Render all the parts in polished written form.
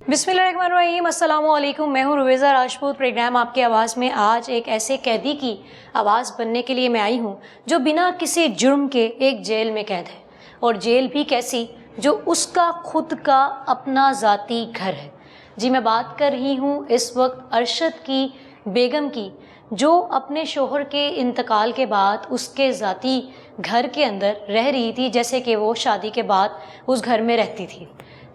बिस्मिल्लाहिर्रहमानिर्रहीम, अस्सलाम वालेकुम। मैं हूँ रुवेज़ा राजपूत। प्रोग्राम आपकी आवाज़ में आज एक ऐसे कैदी की आवाज़ बनने के लिए मैं आई हूँ जो बिना किसी जुर्म के एक जेल में कैद है, और जेल भी कैसी, जो उसका खुद का अपना ज़ाती घर है। जी, मैं बात कर रही हूँ इस वक्त अरशद की बेगम की, जो अपने शोहर के इंतकाल के बाद उसके ज़ाती घर के अंदर रह रही थी, जैसे कि वो शादी के बाद उस घर में रहती थी।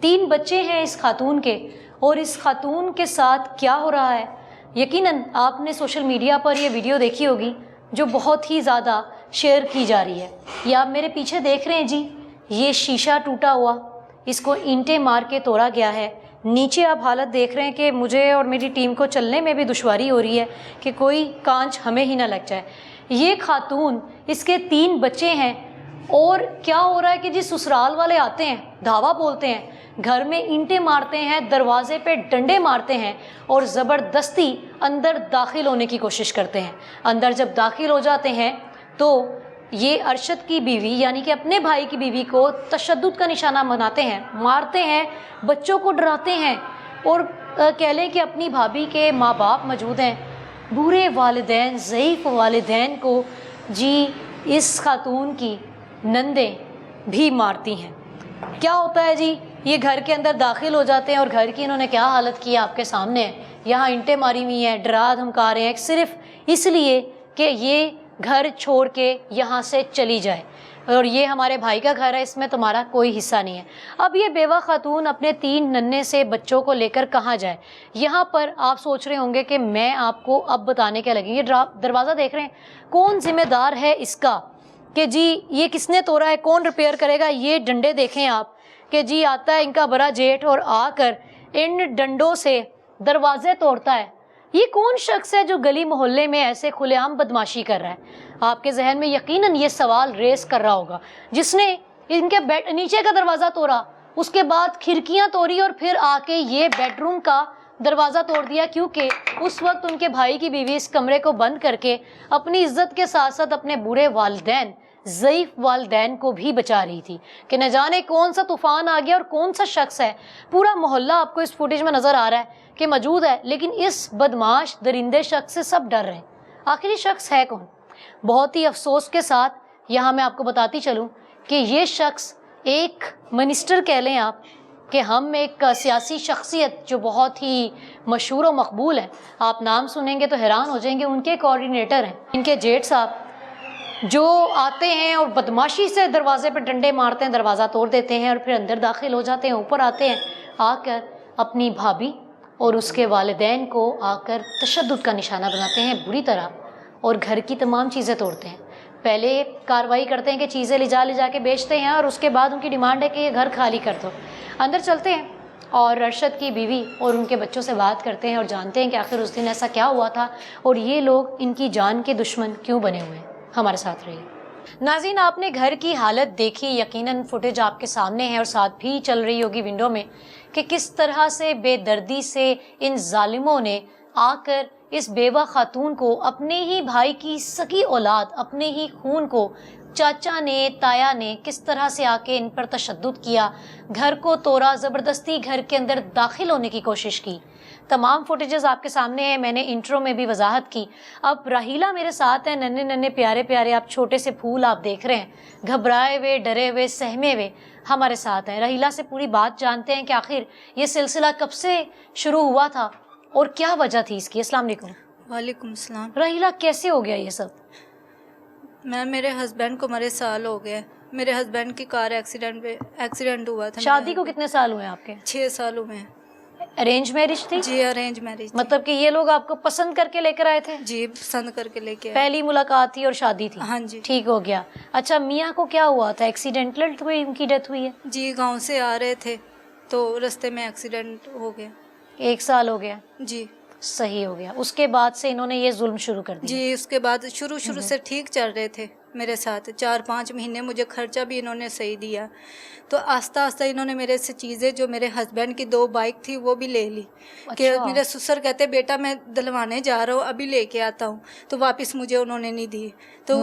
3 बच्चे हैं इस खातून के, और इस खातून के साथ क्या हो रहा है, यकीनन आपने सोशल मीडिया पर ये वीडियो देखी होगी जो बहुत ही ज़्यादा शेयर की जा रही है। ये आप मेरे पीछे देख रहे हैं जी, ये शीशा टूटा हुआ, इसको ईंटें मार के तोड़ा गया है। नीचे आप हालत देख रहे हैं कि मुझे और मेरी टीम को चलने में भी दुश्वारी हो रही है कि कोई कांच हमें ही ना लग जाए। ये खातून, इसके 3 बच्चे हैं, और क्या हो रहा है कि जी ससुराल वाले आते हैं, धावा बोलते हैं, घर में ईंटें मारते हैं, दरवाजे पे डंडे मारते हैं और ज़बरदस्ती अंदर दाखिल होने की कोशिश करते हैं। अंदर जब दाखिल हो जाते हैं तो ये अरशद की बीवी यानी कि अपने भाई की बीवी को तशद्दुद का निशाना बनाते हैं, मारते हैं, बच्चों को डराते हैं, और कह लें कि अपनी भाभी के माँ बाप मौजूद हैं। बुरे वालिदैन, ज़ईफ़ वालिदैन को जी इस खातून की नंदें भी मारती हैं। क्या होता है जी, ये घर के अंदर दाखिल हो जाते हैं और घर की इन्होंने क्या हालत की है आपके सामने है। यहाँ ईंटें मारी हुई हैं, डरा धमका रहे हैं, सिर्फ इसलिए कि ये घर छोड़ के यहाँ से चली जाए, और ये हमारे भाई का घर है, इसमें तुम्हारा कोई हिस्सा नहीं है। अब ये बेवा खातून अपने 3 नन्हे से बच्चों को लेकर कहाँ जाए। यहाँ पर आप सोच रहे होंगे कि मैं आपको अब बताने क्या लगी। ये दरवाज़ा देख रहे हैं, कौन जिम्मेदार है इसका कि जी ये किसने तोड़ा है, कौन रिपेयर करेगा। ये डंडे देखें आप कि जी आता है इनका बड़ा जेठ और आकर इन डंडों से दरवाजे तोड़ता है। ये कौन शख्स है जो गली मोहल्ले में ऐसे खुलेआम बदमाशी कर रहा है। आपके जहन में यकीनन ये सवाल रेस कर रहा होगा, जिसने इनके बेड नीचे का दरवाज़ा तोड़ा, उसके बाद खिड़कियाँ तोड़ी और फिर आके ये बेडरूम का दरवाज़ा तोड़ दिया, क्योंकि उस वक्त उनके भाई की बीवी इस कमरे को बंद करके अपनी इज्जत के साथ साथ अपने बुरे वालिदैन, ज़ईफ़ वालिदैन को भी बचा रही थी कि न जाने कौन सा तूफ़ान आ गया और कौन सा शख्स है। पूरा मोहल्ला आपको इस फुटेज में नज़र आ रहा है कि मौजूद है, लेकिन इस बदमाश दरिंदे शख्स से सब डर रहे हैं। आखिर ये शख्स है कौन। बहुत ही अफसोस के साथ यहाँ मैं आपको बताती चलूँ कि ये शख्स एक मिनिस्टर कह लें आप, कि हम एक सियासी शख्सियत जो बहुत ही मशहूर और मकबूल है, आप नाम सुनेंगे तो हैरान हो जाएंगे, उनके कोऑर्डिनेटर हैं इनके जेठ साहब, जो आते हैं और बदमाशी से दरवाजे पर डंडे मारते हैं, दरवाज़ा तोड़ देते हैं और फिर अंदर दाखिल हो जाते हैं। ऊपर आते हैं, आकर अपनी भाभी और उसके वालिदैन को आकर तशद्दुद का निशाना बनाते हैं बुरी तरह, और घर की तमाम चीज़ें तोड़ते हैं। पहले कार्रवाई करते हैं कि चीज़ें ले जा के बेचते हैं, और उसके बाद उनकी डिमांड है कि ये घर खाली कर दो। अंदर चलते हैं और अरशद की बीवी और उनके बच्चों से बात करते हैं और जानते हैं कि आखिर उस दिन ऐसा क्या हुआ था और ये लोग इनकी जान के दुश्मन क्यों बने हुए हैं। हमारे साथ रहिए। नाज़रीन, आपने घर की हालत देखी, यकीनन फुटेज आपके सामने है और साथ भी चल रही होगी विंडो में कि किस तरह से बेदर्दी से इन जालिमों ने आकर इस बेवा खातून को, अपने ही भाई की सगी औलाद, अपने ही खून को, चाचा ने, ताया ने किस तरह से आके इन पर तशद्दुद किया, घर को तोड़ा, ज़बरदस्ती घर के अंदर दाखिल होने की कोशिश की। तमाम फुटेजेस आपके सामने हैं, मैंने इंट्रो में भी वजाहत की। अब राहीला मेरे साथ है, नन्हे नन्हे प्यारे प्यारे आप छोटे से फूल आप देख रहे हैं, घबराए हुए, डरे हुए, सहमे हुए हमारे साथ हैं। राहीला से पूरी बात जानते हैं कि आखिर ये सिलसिला कब से शुरू हुआ था और क्या वजह थी इसकी। अस्सलाम वालेकुम। वालेकुम सलाम। राहीला, कैसे हो गया ये सब। मेरे हस्बैंड को मरे साल हो गए। मेरे हस्बैंड की कार एक्सीडेंट हुआ था। शादी को कितने साल हुए आपके। 6 सालों में। अरेंज मैरिज थी। जी, अरेंज मैरिज। मतलब कि ये लोग आपको पसंद करके लेकर आए थे। जी, पसंद करके लेके आए। पहली मुलाकात थी और शादी थी। हाँ जी। ठीक हो गया। अच्छा, मियाँ को क्या हुआ था, एक्सीडेंटल हुई, उनकी डेथ हुई है। जी, गांव से आ रहे थे तो रास्ते में एक्सीडेंट हो गया। 1 साल हो गया। जी, सही हो गया। उसके बाद से इन्होंने ये जुल्म शुरू कर दिया। जी, उसके बाद शुरू से ठीक चल रहे थे मेरे साथ। 4-5 महीने मुझे खर्चा भी इन्होंने सही दिया। तो आस्ता आस्ता इन्होंने मेरे से चीज़ें, जो मेरे हस्बैंड की 2 बाइक थी वो भी ले ली। कि मेरे ससुर कहते बेटा मैं दिलवाने जा रहा हूँ, अभी लेके आता हूँ, तो वापस मुझे उन्होंने नहीं दी। तो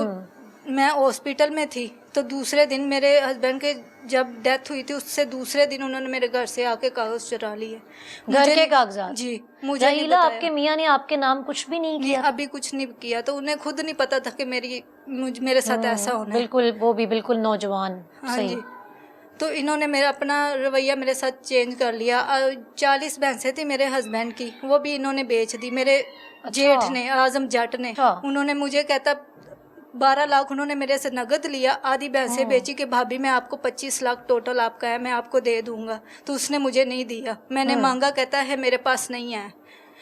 मैं हॉस्पिटल में थी, तो दूसरे दिन मेरे हस्बैंड के जब डेथ हुई थी उससे दूसरे दिन उन्होंने मेरे घर से आके कागज चुरा लिए। घर के कागजात? जी, मुझे नहीं रहीला, बताया। आपके मियाँ ने आपके नाम कुछ भी नहीं किया? अभी कुछ नहीं किया, तो उन्हें खुद नहीं पता था कि मेरे साथ ऐसा होना है। बिल्कुल, वो भी बिल्कुल नौजवान। हाँ सही। जी। तो इन्होंने मेरा अपना रवैया मेरे साथ चेंज कर लिया। 40 भैंसें थी मेरे हस्बैंड की, वो भी इन्होंने बेच दी। मेरे जेठ ने, आजम जट ने, उन्होंने मुझे कहता 12 लाख उन्होंने मेरे से नगद लिया, आधी भैंसें बेची कि भाभी मैं आपको 25 लाख टोटल आपका है, मैं आपको दे दूंगा। तो उसने मुझे नहीं दिया। मैंने मांगा, कहता है मेरे पास नहीं है,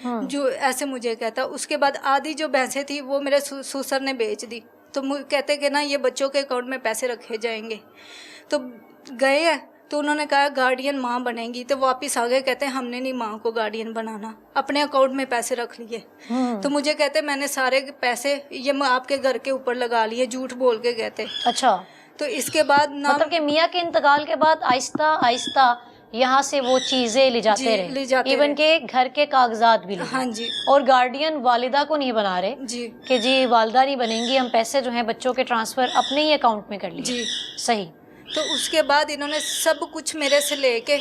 जो ऐसे मुझे कहता। उसके बाद आधी जो भैंसें थी वो मेरे ससुर ने बेच दी। तो कहते कि ना ये बच्चों के अकाउंट में पैसे रखे जाएंगे। तो गए हैं, तो उन्होंने कहा गार्डियन माँ बनेगी। तो वापस आ गए, कहते हैं हमने नहीं माँ को गार्डियन बनाना, अपने अकाउंट में पैसे रख लिए। तो मुझे कहते मैंने सारे पैसे ये आपके घर के ऊपर लगा लिए, झूठ बोल के कहते। अच्छा। तो इसके बाद मतलब कि मियाँ के इंतकाल के बाद आहिस्ता आहिस्ता यहाँ से वो चीजें ले जाते रहे, इवन के घर के कागजात भी ले। हाँ जी। और गार्डियन वालिदा को नहीं बना रहे जी कि जी वालिदा नहीं बनेंगी, हम पैसे जो हैं बच्चों के ट्रांसफर अपने ही अकाउंट में कर लिए। जी सही। तो उसके बाद इन्होंने सब कुछ मेरे से लेके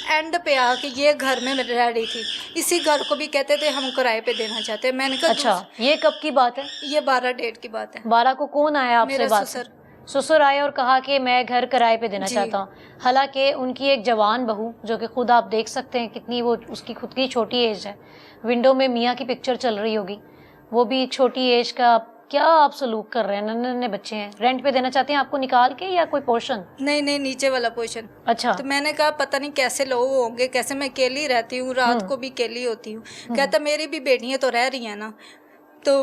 एंड पे आके ये घर में रह रही थी। इसी घर को भी कहते थे हम किराए पे देना चाहते हैं। मैंने कहा अच्छा, ये कब की बात है? ये 12 डेट की बात है। 12 को कौन आया आपसे मेरा बात? ससुर। ससुर आए और कहा कि मैं घर किराए पे देना चाहता हूँ। हालांकि उनकी एक जवान बहू, जो कि खुद आप देख सकते हैं कितनी वो, उसकी खुद की छोटी एज है, विंडो में मियाँ की पिक्चर चल रही होगी, वो भी छोटी एज का। क्या आप सलूक कर रहे हैं? नन्हे नन्हे बच्चे हैं, रेंट पे देना चाहते हैं आपको निकाल के, या कोई पोर्शन? नहीं, नीचे वाला पोर्शन। अच्छा। तो मैंने कहा पता नहीं कैसे लोग होंगे, कैसे मैं अकेली रहती हूँ, रात को भी अकेली होती हूँ। कहता मेरी भी बेटियाँ तो रह रही हैं ना। तो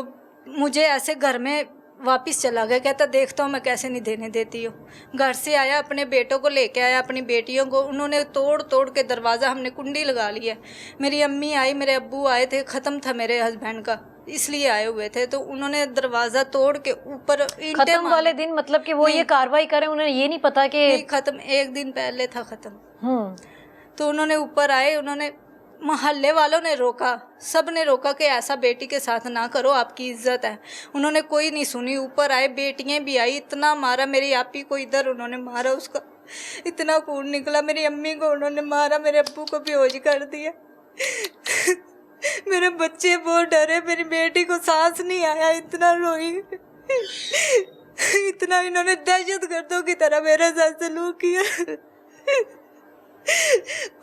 मुझे ऐसे घर में वापस चला गया। कहता देखता हूँ मैं कैसे नहीं देने देती हूँ। घर से आया, अपने बेटों को लेके आया, अपनी बेटियों को उन्होंने तोड़ तोड़ के दरवाज़ा हमने कुंडी लगा लिया। मेरी अम्मी आई, मेरे अब्बू आए थे, ख़त्म था मेरे हस्बैंड का, इसलिए आए हुए थे। तो उन्होंने दरवाज़ा तोड़ के ऊपर खत्म वाले दिन, मतलब कि वो ये कार्रवाई करें, उन्हें ये नहीं पता कि ख़त्म 1 दिन पहले था ख़त्म। तो उन्होंने ऊपर आए, उन्होंने मोहल्ले वालों ने रोका, सब ने रोका कि ऐसा बेटी के साथ ना करो, आपकी इज्जत है। उन्होंने कोई नहीं सुनी। ऊपर आए, बेटियां भी आई, इतना मारा। मेरी आपी को इधर उन्होंने मारा, उसका इतना खून निकला। मेरी अम्मी को उन्होंने मारा, मेरे अब्बू को बेहोश कर दिया। मेरे बच्चे बहुत डरे, मेरी बेटी को सांस नहीं आया, इतना रोई। इतना इन्होंने दहशतगर्दों की तरह मेरे साथ सलूक किया।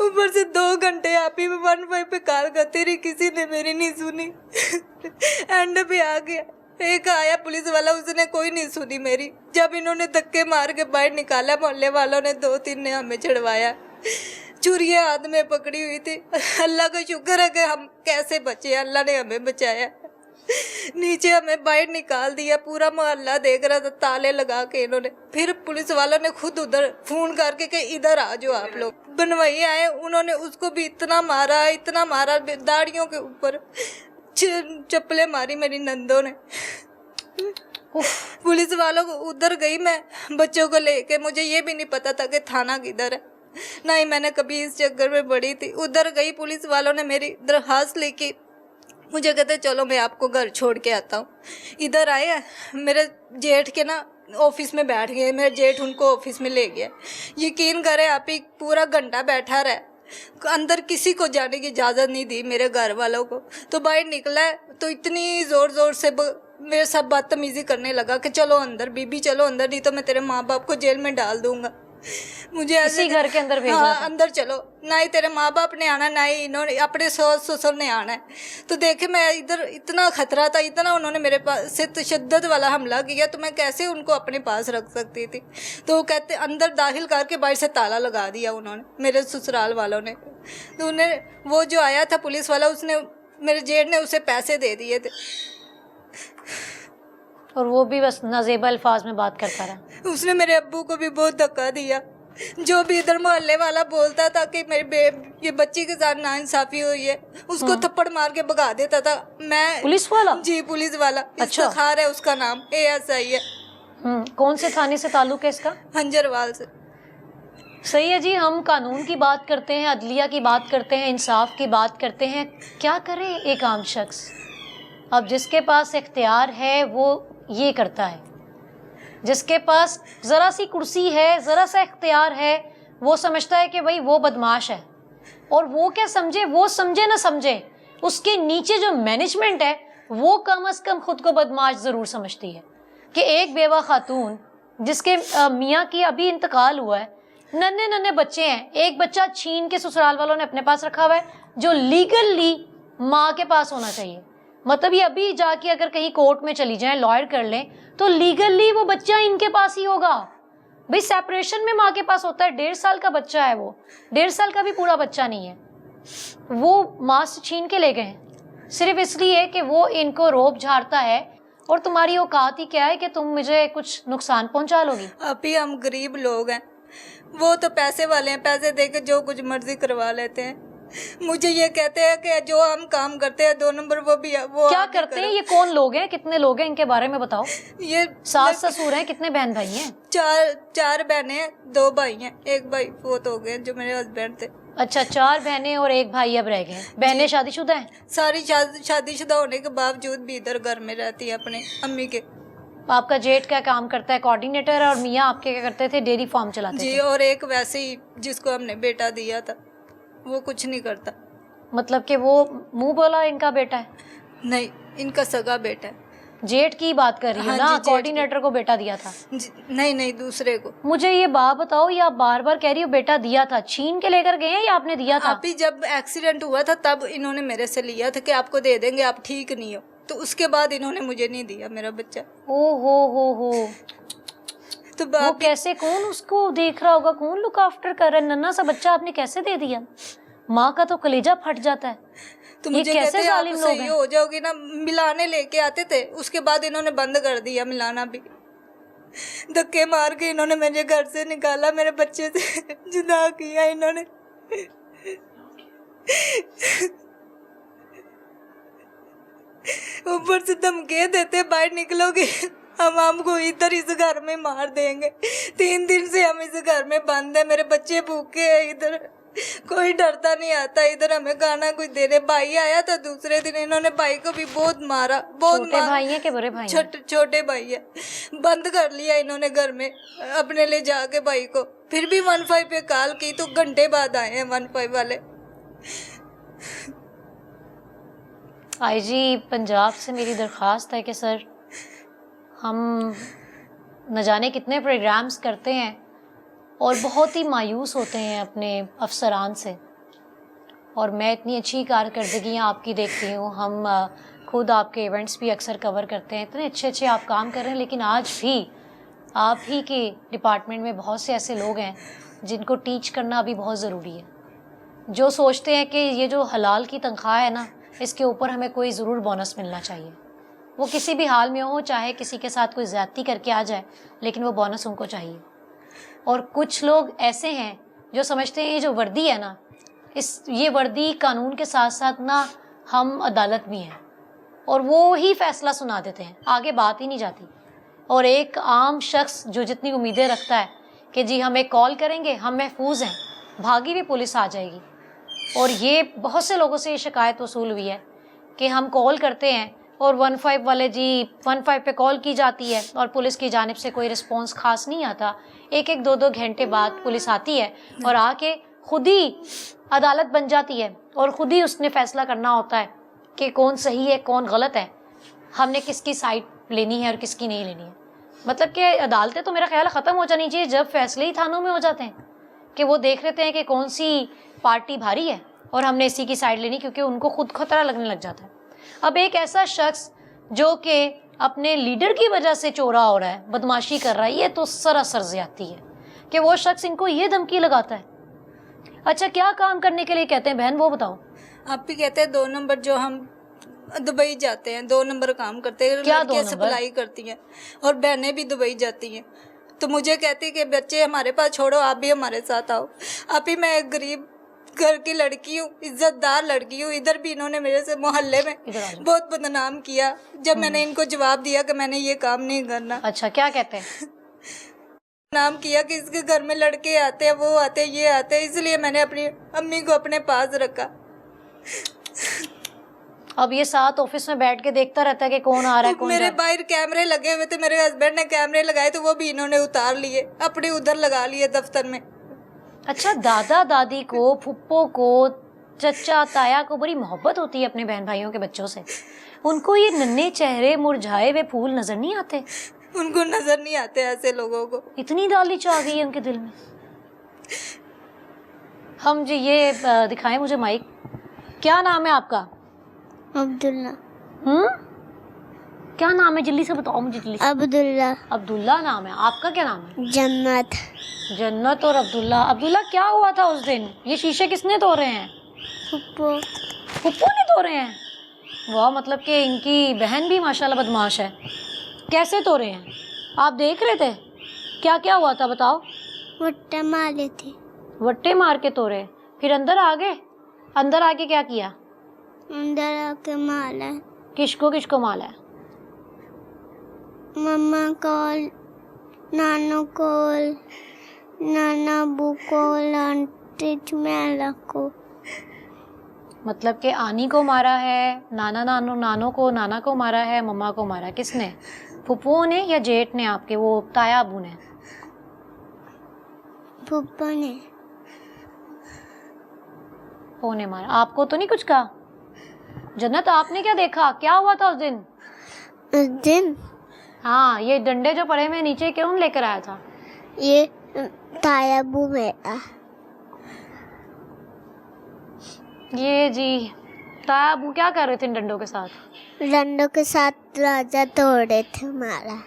ऊपर से 2 घंटे आप ही 1 पे कॉल करती रही, किसी ने मेरी नहीं सुनी। एंड पे आ गया, एक आया पुलिस वाला, उसने कोई नहीं सुनी मेरी। जब इन्होंने धक्के मार के बाहर निकाला, मोहल्ले वालों ने 2-3 ने हमें चढ़वाया। चुरियां हाथ में पकड़ी हुई थी। अल्लाह का शुक्र है कि हम कैसे बचे, अल्लाह ने हमें बचाया। नीचे हमें बाहर निकाल दिया, पूरा मोहल्ला देख रहा था, ताले लगा के इन्होंने। फिर पुलिस वालों ने खुद उधर फोन करके कि इधर आ जाओ आप लोग। बनवाई आए, उन्होंने उसको भी इतना मारा, दाढ़ियों के ऊपर चप्पलें मारी मेरी नंदों ने। पुलिस वालों को उधर गई मैं बच्चों को लेके, मुझे ये भी नहीं पता था कि थाना किधर है, ना ही मैंने कभी इस चक्कर में पड़ी थी। उधर गई, पुलिस वालों ने मेरी दरखास्त लेके मुझे कहते चलो मैं आपको घर छोड़ के आता हूँ। इधर आए, मेरे जेठ के ना ऑफिस में बैठ गए, मेरे जेठ उनको ऑफिस में ले गया। यकीन करें आप ही, पूरा घंटा बैठा रहा, अंदर किसी को जाने की इजाज़त नहीं दी मेरे घर वालों को। तो बाहर निकला तो इतनी ज़ोर ज़ोर से मेरे साथ बदतमीज़ी करने लगा कि चलो अंदर बीबी, चलो अंदर, नहीं तो मैं तेरे माँ बाप को जेल में डाल दूंगा। मुझे ऐसे घर के अंदर भेजा। हाँ, अंदर चलो, ना ही तेरे माँ बाप ने आना, ना ही इन्होंने अपने ससुर ने आना है। तो देखे मैं इधर, इतना खतरा था, इतना उन्होंने मेरे पास से तशद्दुद वाला हमला किया, तो मैं कैसे उनको अपने पास रख सकती थी। तो वो कहते अंदर दाखिल करके बाहर से ताला लगा दिया उन्होंने, मेरे ससुराल वालों ने। तो उन्हें वो जो आया था पुलिस वाला, उसने मेरे जेठ ने उसे पैसे दे दिए थे, और वो भी बस नाज़ेबा अल्फाज में बात करता रहा। उसने मेरे अब्बू को भी बहुत धक्का दिया। जो भी इधर मोहल्ले वाला बोलता था कि मेरे ये बच्ची के साथ नाइंसाफी हुई है, उसको थप्पड़ मार के भगा देता था। मैं पुलिस वाला? जी, पुलिस वाला। अच्छा। इफ्तिखार है उसका नाम, ASI है। कौन से थाने से ताल्लुक है इसका? हंजरवाल से। सही है जी, हम कानून की बात करते हैं, अदलिया की बात करते हैं, इंसाफ की बात करते हैं। क्या करे एक आम शख्स? अब जिसके पास इख्तियार है वो ये करता है। जिसके पास ज़रा सी कुर्सी है, ज़रा सा इख्तियार है, वो समझता है कि भाई वो बदमाश है। और वो क्या समझे, वो समझे ना समझे, उसके नीचे जो मैनेजमेंट है वो कम से कम खुद को बदमाश ज़रूर समझती है। कि एक बेवा खातून जिसके मियाँ की अभी इंतकाल हुआ है, नन्हे नन्हे बच्चे हैं, एक बच्चा छीन के ससुराल वालों ने अपने पास रखा हुआ है जो लीगली माँ के पास होना चाहिए। मतलब ये अभी जाके अगर कहीं कोर्ट में चली जाएं, लॉयर कर लें, तो लीगली वो बच्चा इनके पास ही होगा। भाई सेपरेशन में माँ के पास होता है, 1.5 साल का बच्चा है, वो 1.5 साल का भी पूरा बच्चा नहीं है, वो माँ से छीन के ले गए हैं सिर्फ इसलिए कि वो इनको रोब झाड़ता है। और तुम्हारी औकात ही क्या है कि तुम मुझे कुछ नुकसान पहुंचा लोगी। अभी हम गरीब लोग हैं, वो तो पैसे वाले हैं, पैसे देके जो कुछ मर्जी करवा लेते हैं। मुझे ये कहते हैं कि जो हम काम करते हैं 2 नंबर वो भी वो क्या करते हैं? ये कौन लोग हैं, कितने लोग हैं, इनके बारे में बताओ। ये सास ससुर हैं, कितने बहन भाई हैं? 4 बहनें हैं, 2 भाई हैं, एक भाई फोत हो गए जो मेरे हस्बैंड थे। अच्छा, 4 बहनें और एक भाई अब रह गए। बहनें शादीशुदा हैं? सारी शादीशुदा होने के बावजूद भी इधर घर में रहती है अपने अम्मी के। आपका जेठ क्या काम करता है? कोऑर्डिनेटर। और मियाँ आपके क्या करते थे? डेयरी फार्म चलाते जी। थे। और एक वैसे ही जिसको हमने बेटा दिया था वो कुछ नहीं करता। मतलब कि वो मुंह बोला इनका बेटा है? नहीं, इनका सगा बेटा है। जेठ की बात कर रही हो हाँ ना? जी, जेठ कोऑर्डिनेटर को बेटा दिया था? नहीं, दूसरे को। मुझे ये बात बताओ, ये आप बार बार कह रही हो बेटा दिया था, छीन के लेकर गए हैं या आपने दिया था? अभी जब एक्सीडेंट हुआ था तब इन्होंने मेरे से लिया था कि आपको दे देंगे, आप ठीक नहीं हो, तो उसके बाद इन्होंने मुझे नहीं दिया मेरा बच्चा। ओ हो। तो वो कैसे, कौन उसको देख रहा होगा, कौन लुक आफ्टर कर रहा है? नन्ना सा बच्चा आपने कैसे दे दिया? माँ का तो कलेजा फट जाता है। तो ये मुझे कैसे कहते जालिम आप लोग सही हैं? हो जाओगी ना, मिलाने लेके आते थे, उसके बाद इन्होंने बंद कर दिया मिलाना भी। धक्के मार के इन्होंने मेरे घर से निकाला, मेरे बच्चे से जुदा किया इन्होंने। ऊपर से धमकी देते, बाहर निकलोगे हम आपको इधर इस घर में मार देंगे। 3 दिन से हम इस घर में बंद है, मेरे बच्चे भूखे हैं, इधर कोई डरता नहीं आता, इधर हमें खाना कुछ दे रहे। भाई आया था दूसरे दिन, इन्होंने भाई को भी बहुत मारा, बहुत छोटे भाई हैं कि बड़े भाई हैं? छोटे भाई है। बंद कर लिया इन्होंने घर में अपने ले जाके भाई को। फिर भी 15 पे कॉल की तो घंटे बाद आए हैं 15 वाले। आईजी पंजाब से मेरी दरख्वास्त है कि सर, हम न जाने कितने प्रोग्राम्स करते हैं और बहुत ही मायूस होते हैं अपने अफसरान से। और मैं इतनी अच्छी कारकर्दगियाँ आपकी देखती हूँ, हम खुद आपके इवेंट्स भी अक्सर कवर करते हैं, इतने अच्छे आप काम कर रहे हैं, लेकिन आज भी आप ही के डिपार्टमेंट में बहुत से ऐसे लोग हैं जिनको टीच करना अभी बहुत ज़रूरी है, जो सोचते हैं कि ये जो हलाल की तनख्वाह है ना, इसके ऊपर हमें कोई ज़रूर बोनस मिलना चाहिए। वो किसी भी हाल में हो, चाहे किसी के साथ कोई ज़्यादती करके आ जाए, लेकिन वो बोनस उनको चाहिए। और कुछ लोग ऐसे हैं जो समझते हैं ये जो वर्दी है ना, ये वर्दी कानून के साथ साथ ना हम अदालत भी हैं, और वो ही फैसला सुना देते हैं, आगे बात ही नहीं जाती। और एक आम शख्स जो जितनी उम्मीदें रखता है कि जी हम एक कॉल करेंगे, हम महफूज हैं, भागी भी पुलिस आ जाएगी। और ये बहुत से लोगों से ये शिकायत वसूल हुई है कि हम कॉल करते हैं और 15 वाले जी 15 पे कॉल की जाती है और पुलिस की जानिब से कोई रिस्पॉन्स खास नहीं आता। 1-1, 2-2 घंटे बाद पुलिस आती है और आके खुद ही अदालत बन जाती है और ख़ुद ही उसने फ़ैसला करना होता है कि कौन सही है कौन गलत है, हमने किसकी साइड लेनी है और किसकी नहीं लेनी है। मतलब कि अदालतें तो मेरा ख्याल ख़त्म हो जानी चाहिए जब फैसले ही थानों में हो जाते हैं कि वो देख लेते हैं कि कौन सी पार्टी भारी है और हमने इसी की साइड लेनी, क्योंकि उनको खुद खतरा लगने लग जाता है। अब एक ऐसा शख्स जो कि अपने लीडर की वजह से चोरा हो रहा है, बदमाशी कर रहा है, ये तो सरासर ज़्यादती है कि वो शख्स इनको ये धमकी लगाता है। अच्छा, क्या काम करने के लिए कहते हैं बहन, वो बताओ। आप भी कहते हैं 2 नंबर, जो हम दुबई जाते हैं 2 नंबर काम करते हैं, क्या 2 नंबर सप्लाई करती हैं और बहनें भी दुबई जाती हैं। तो मुझे कहती है कि बच्चे हमारे पास छोड़ो, आप भी हमारे साथ आओ। आप ही मैं एक गरीब घर की लड़की हूँ, इज्जतदार लड़की हूँ, इधर भी इन्होंने मेरे से मोहल्ले में बहुत बदनाम किया जब मैंने इनको जवाब दिया कि मैंने ये काम नहीं करना। अच्छा, क्या कहते हैं? नाम किया कि इसके घर में लड़के आते हैं, वो आते हैं, ये आते हैं, इसलिए मैंने अपनी अम्मी को अपने पास रखा। अब ये साथ ऑफिस में बैठ के देखता रहता है कि कौन आ रहा है कौन जा मेरे रहा है। बाहर कैमरे लगे हुए थे, मेरे हस्बैंड ने कैमरे लगाए तो वो भी इन्होंने उतार लिए, अपने उधर लगा लिए दफ्तर में। अच्छा, दादा दादी को, फुप्पो को, चचा ताया को बड़ी मोहब्बत होती है अपने बहन भाइयों के बच्चों से। उनको ये नन्हे चेहरे, मुरझाए हुए फूल नजर नहीं आते? उनको नजर नहीं आते ऐसे लोगों को। इतनी दालिच आ गई है उनके दिल में। हम जी ये दिखाएं मुझे माइक। क्या नाम है आपका? अब्दुल्ला। क्या नाम है, जल्दी से बताओ मुझे, जल्दी से। अब्दुल्ला। अब्दुल्ला नाम है। आपका क्या नाम है? जन्नत। जन्नत और अब्दुल्ला। अब्दुल्ला, क्या हुआ था उस दिन? ये शीशे किसने तोड़े हैं? फुप्पो। फुप्पो ने तोड़े हैं? वाह, मतलब कि इनकी बहन भी माशाल्लाह बदमाश है। कैसे तोड़े हैं? आप देख रहे थे? क्या क्या हुआ था बताओ। वट्टा मारे थे। वट्टे मार के तोड़े, फिर अंदर आ गए? अंदर आके क्या किया? अंदर आके मारा। किसको किसको मारा है? मम्मा को, नानू को, नाना अबू को, आंटी मेला को। मतलब कि आनी को मारा है, नाना को मारा है, मम्मा को मारा। किसने? फुप्पो ने या जेठ ने आपके, वो ताया अबू ने? फुप्पो ने। फुप्पो ने मारा। आपको तो नहीं कुछ कहा? जन्नत, आपने क्या देखा? क्या हुआ था उस दिन? उस दिन हाँ, ये डंडे जो पड़े हुए नीचे कौन लेकर आया था? ये ताया अबू मेरा। ये जी ताया अबू क्या कर रहे थे इन डंडों के साथ? डंडों के साथ राजा तोड़े थे हमारा।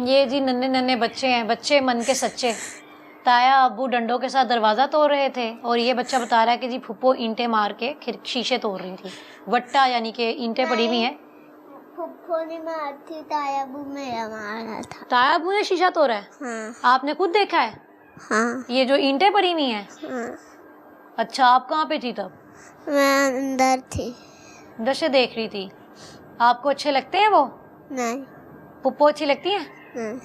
ये जी नन्हे नन्हे बच्चे हैं, बच्चे मन के सच्चे। ताया अबू डंडों के साथ दरवाज़ा तोड़ रहे थे और ये बच्चा बता रहा है कि जी फुप्पो ईंटें मार के शीशे तोड़ रही थी। वट्टा यानी कि ईंटें पड़ी हुई हैं। फुप्पो ने मारी, ताया अबू मेरा मारा था। ताया अबू ने शीशा तोड़ा है? हाँ। आपने खुद देखा है? हाँ। ये जो ईंटें पड़ी हुई हैं? हाँ। अच्छा, आप कहाँ पे थी तब? मैं अंदर थी। अंदर से देख रही थी। आपको अच्छे लगते हैं वो? नहीं। फुप्पो अच्छी लगती हैं? नहीं।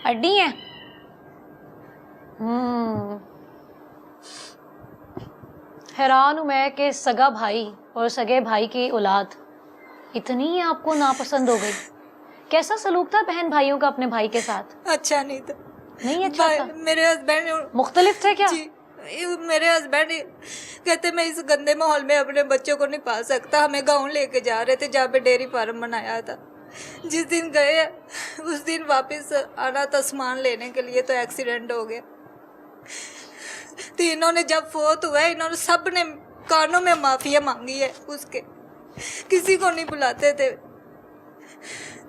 अड्डी हैं? हैरान हूँ मैं कि सगा भाई और सगे भाई की औलाद इतनी आपको नापसंद हो गई। कैसा सलूक था बहन भाइयों का अपने भाई के साथ? अच्छा नहीं था। नहीं अच्छा था? मेरे हस्बैंड मुख्तलिफ थे क्या? जी, मेरे हस्बैंड कहते मैं इस गंदे माहौल में अपने बच्चों को नहीं पाल सकता। हमें गाँव लेके जा रहे थे जहाँ पे डेयरी फार्म बनाया था। जिस दिन गए उस दिन वापस आना था सामान लेने के लिए, तो एक्सीडेंट हो गया। तो इन्होंने जब फोत हुआ, इन्होंने सब ने कानों में माफिया मांगी है उसके। किसी को नहीं बुलाते थे,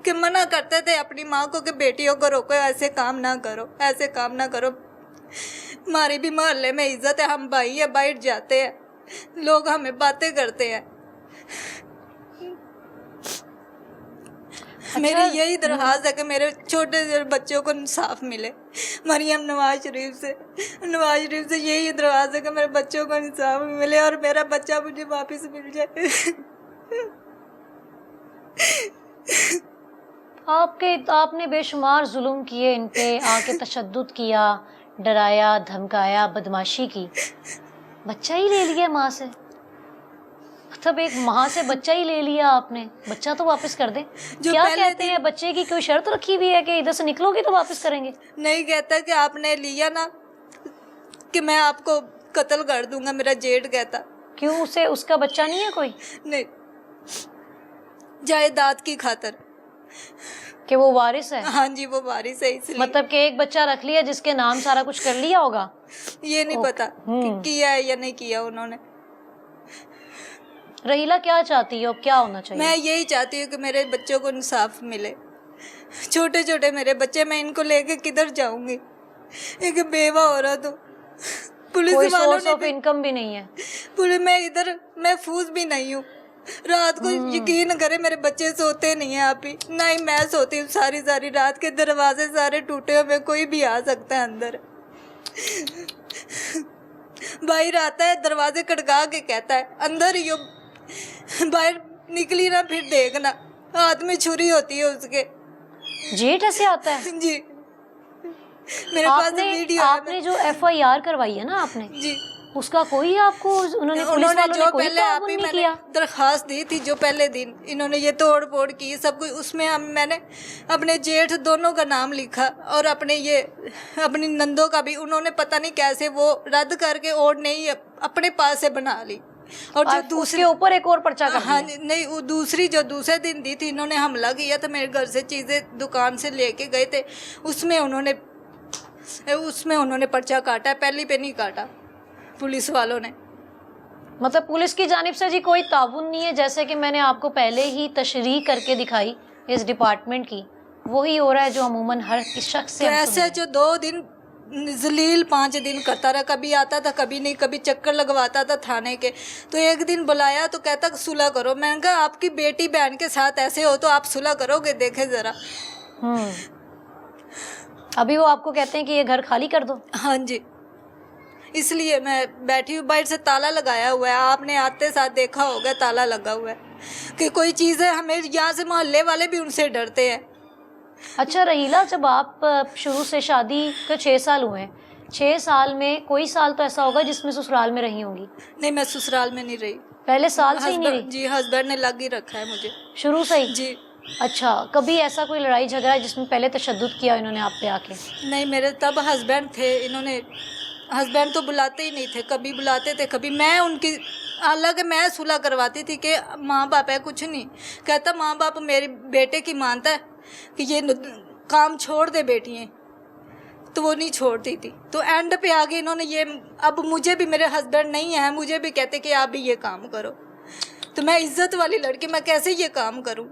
कि मना करते थे अपनी माँ को कि बेटियों को रोको, ऐसे काम ना करो, ऐसे काम ना करो। हमारी भी मोहल्ले में इज्जत है, हम भाई है, बैठ जाते हैं, लोग हमें बातें करते हैं। मेरी यही दरख्वास्त है कि मेरे छोटे बच्चों को इंसाफ मिले। मरियम नवाज शरीफ से यही दरख्वास्त है कि मेरे बच्चों को इंसाफ मिले और मेरा बच्चा मुझे वापस मिल जाए। आपने बेशुमार जुल्म किए इन पे, आके तशद्दुद किया, डराया, धमकाया, बदमाशी की, बच्चा ही ले लिया माँ से। मतलब एक माँ से बच्चा ही ले लिया आपने, बच्चा तो वापस कर दे। क्या कहते हैं, बच्चे की कोई शर्त रखी हुई है कि इधर से निकलोगे तो वापस करेंगे? नहीं कहता कि आपने लिया ना कि मैं आपको कत्ल कर दूंगा, मेरा जेठ कहता। क्यों, उसे उसका बच्चा नहीं है कोई? नहीं, जायदाद की खातर कि वो वारिस है। हाँ जी, वो वारिस है इसलिए। मतलब कि एक बच्चा रख लिया जिसके नाम सारा कुछ कर लिया होगा। ये नहीं पता कि किया है या नहीं किया उन्होंने। रहीला क्या चाहती हो, क्या होना चाहिए? मैं यही चाहती हूँ कि मेरे बच्चों को इंसाफ मिले। छोटे छोटे मेरे बच्चे, मैं इनको लेके किधर जाऊंगी? एक बेवा औरत हूँ, पुलिस कोई वालों सोर्स ऑफ इनकम भी नहीं है। पुलिस मैं इधर महफूज भी नहीं हूँ। रात को यकीन करे मेरे बच्चे सोते नहीं है आप ही, ना ही मैं सोती हूँ सारी सारी रात के। दरवाजे सारे टूटे हुए, कोई भी आ सकता है अंदर। बाहर आता है, दरवाजे खड़का के कहता है अंदर ही हो, बाहर निकली ना फिर देखना। हाथ में छुरी होती है उसके। जेठ ऐसे आता है? जी, मेरे पास वीडियो है। आपने जो FIR करवाई है ना आपने, जी, उसका कोई आपको उन्होंने पुलिस उन्होंने वालों ने जो कोई पहले आप ताउन ही नहीं मैंने किया? दरखास्त दी थी जो पहले दिन इन्होंने ये तोड़ फोड़ की सब कुछ, उसमें मैंने अपने जेठ दोनों का नाम लिखा और अपने ये अपनी नंदों का भी उन्होंने पता नहीं कैसे वो रद्द करके और नहीं अपने पास से बना ली। और जो दूसरे उसके ऊपर एक और पर्चा कर हाँ दिया। नहीं, वो दूसरी जो दूसरे दिन दी थी इन्होंने हमला किया था, मेरे घर से चीज़ें दुकान से लेके गए थे, उसमें उन्होंने पर्चा काटा है, पहली पे नहीं काटा पुलिस वालों ने। मतलब पुलिस की जानिब से जी कोई ताउन नहीं है, जैसे कि मैंने आपको पहले ही तशरीह करके दिखाई इस डिपार्टमेंट की, वही हो रहा है जो अमूमन हर शख्स से तो हम सुन ऐसे रहे हैं। जो 2 दिन जलील 5 दिन करता रहा, कभी आता था कभी नहीं, कभी चक्कर लगवाता था थाने के। तो एक दिन बुलाया तो कहता सुलह करो। मैंने कहा आपकी बेटी बहन के साथ ऐसे हो तो आप सुलह करोगे? देखे जरा। अभी वो आपको कहते हैं कि ये घर खाली कर दो? हाँ जी, इसलिए मैं बैठी हूँ, बाहर से ताला लगाया हुआ है, आपने आते साथ देखा होगा ताला लगा हुआ है कि कोई चीज़ें हमें यहाँ से मोहल्ले वाले भी उनसे डरते हैं। अच्छा रहीला, जब आप शुरू से शादी के 6 साल हुए हैं, 6 साल में कोई साल तो ऐसा होगा जिसमें ससुराल में रही होंगी? नहीं, मैं ससुराल में नहीं रही, पहले साल से ही नहीं रही? जी, हस्बैंड ने लग ही रखा है मुझे शुरू से ही? जी। अच्छा, कभी ऐसा कोई लड़ाई झगड़ा जिसमें पहले तशद्दुद किया इन्होंने आप पे आके? नहीं, मेरे तब हस्बैंड थे, इन्होंने हस्बैंड तो बुलाते ही नहीं थे, कभी बुलाते थे कभी मैं उनकी अलग मैं सुलह करवाती थी कि माँ बाप है कुछ नहीं। कहता माँ बाप मेरे बेटे की मानता है कि ये काम छोड़ दे बेटियाँ, तो वो नहीं छोड़ती थी। तो एंड पे आगे इन्होंने ये, अब मुझे भी मेरे हस्बैंड नहीं है, मुझे भी कहते कि आप भी ये काम करो। तो मैं इज्जत वाली लड़की, मैं कैसे ये काम करूं?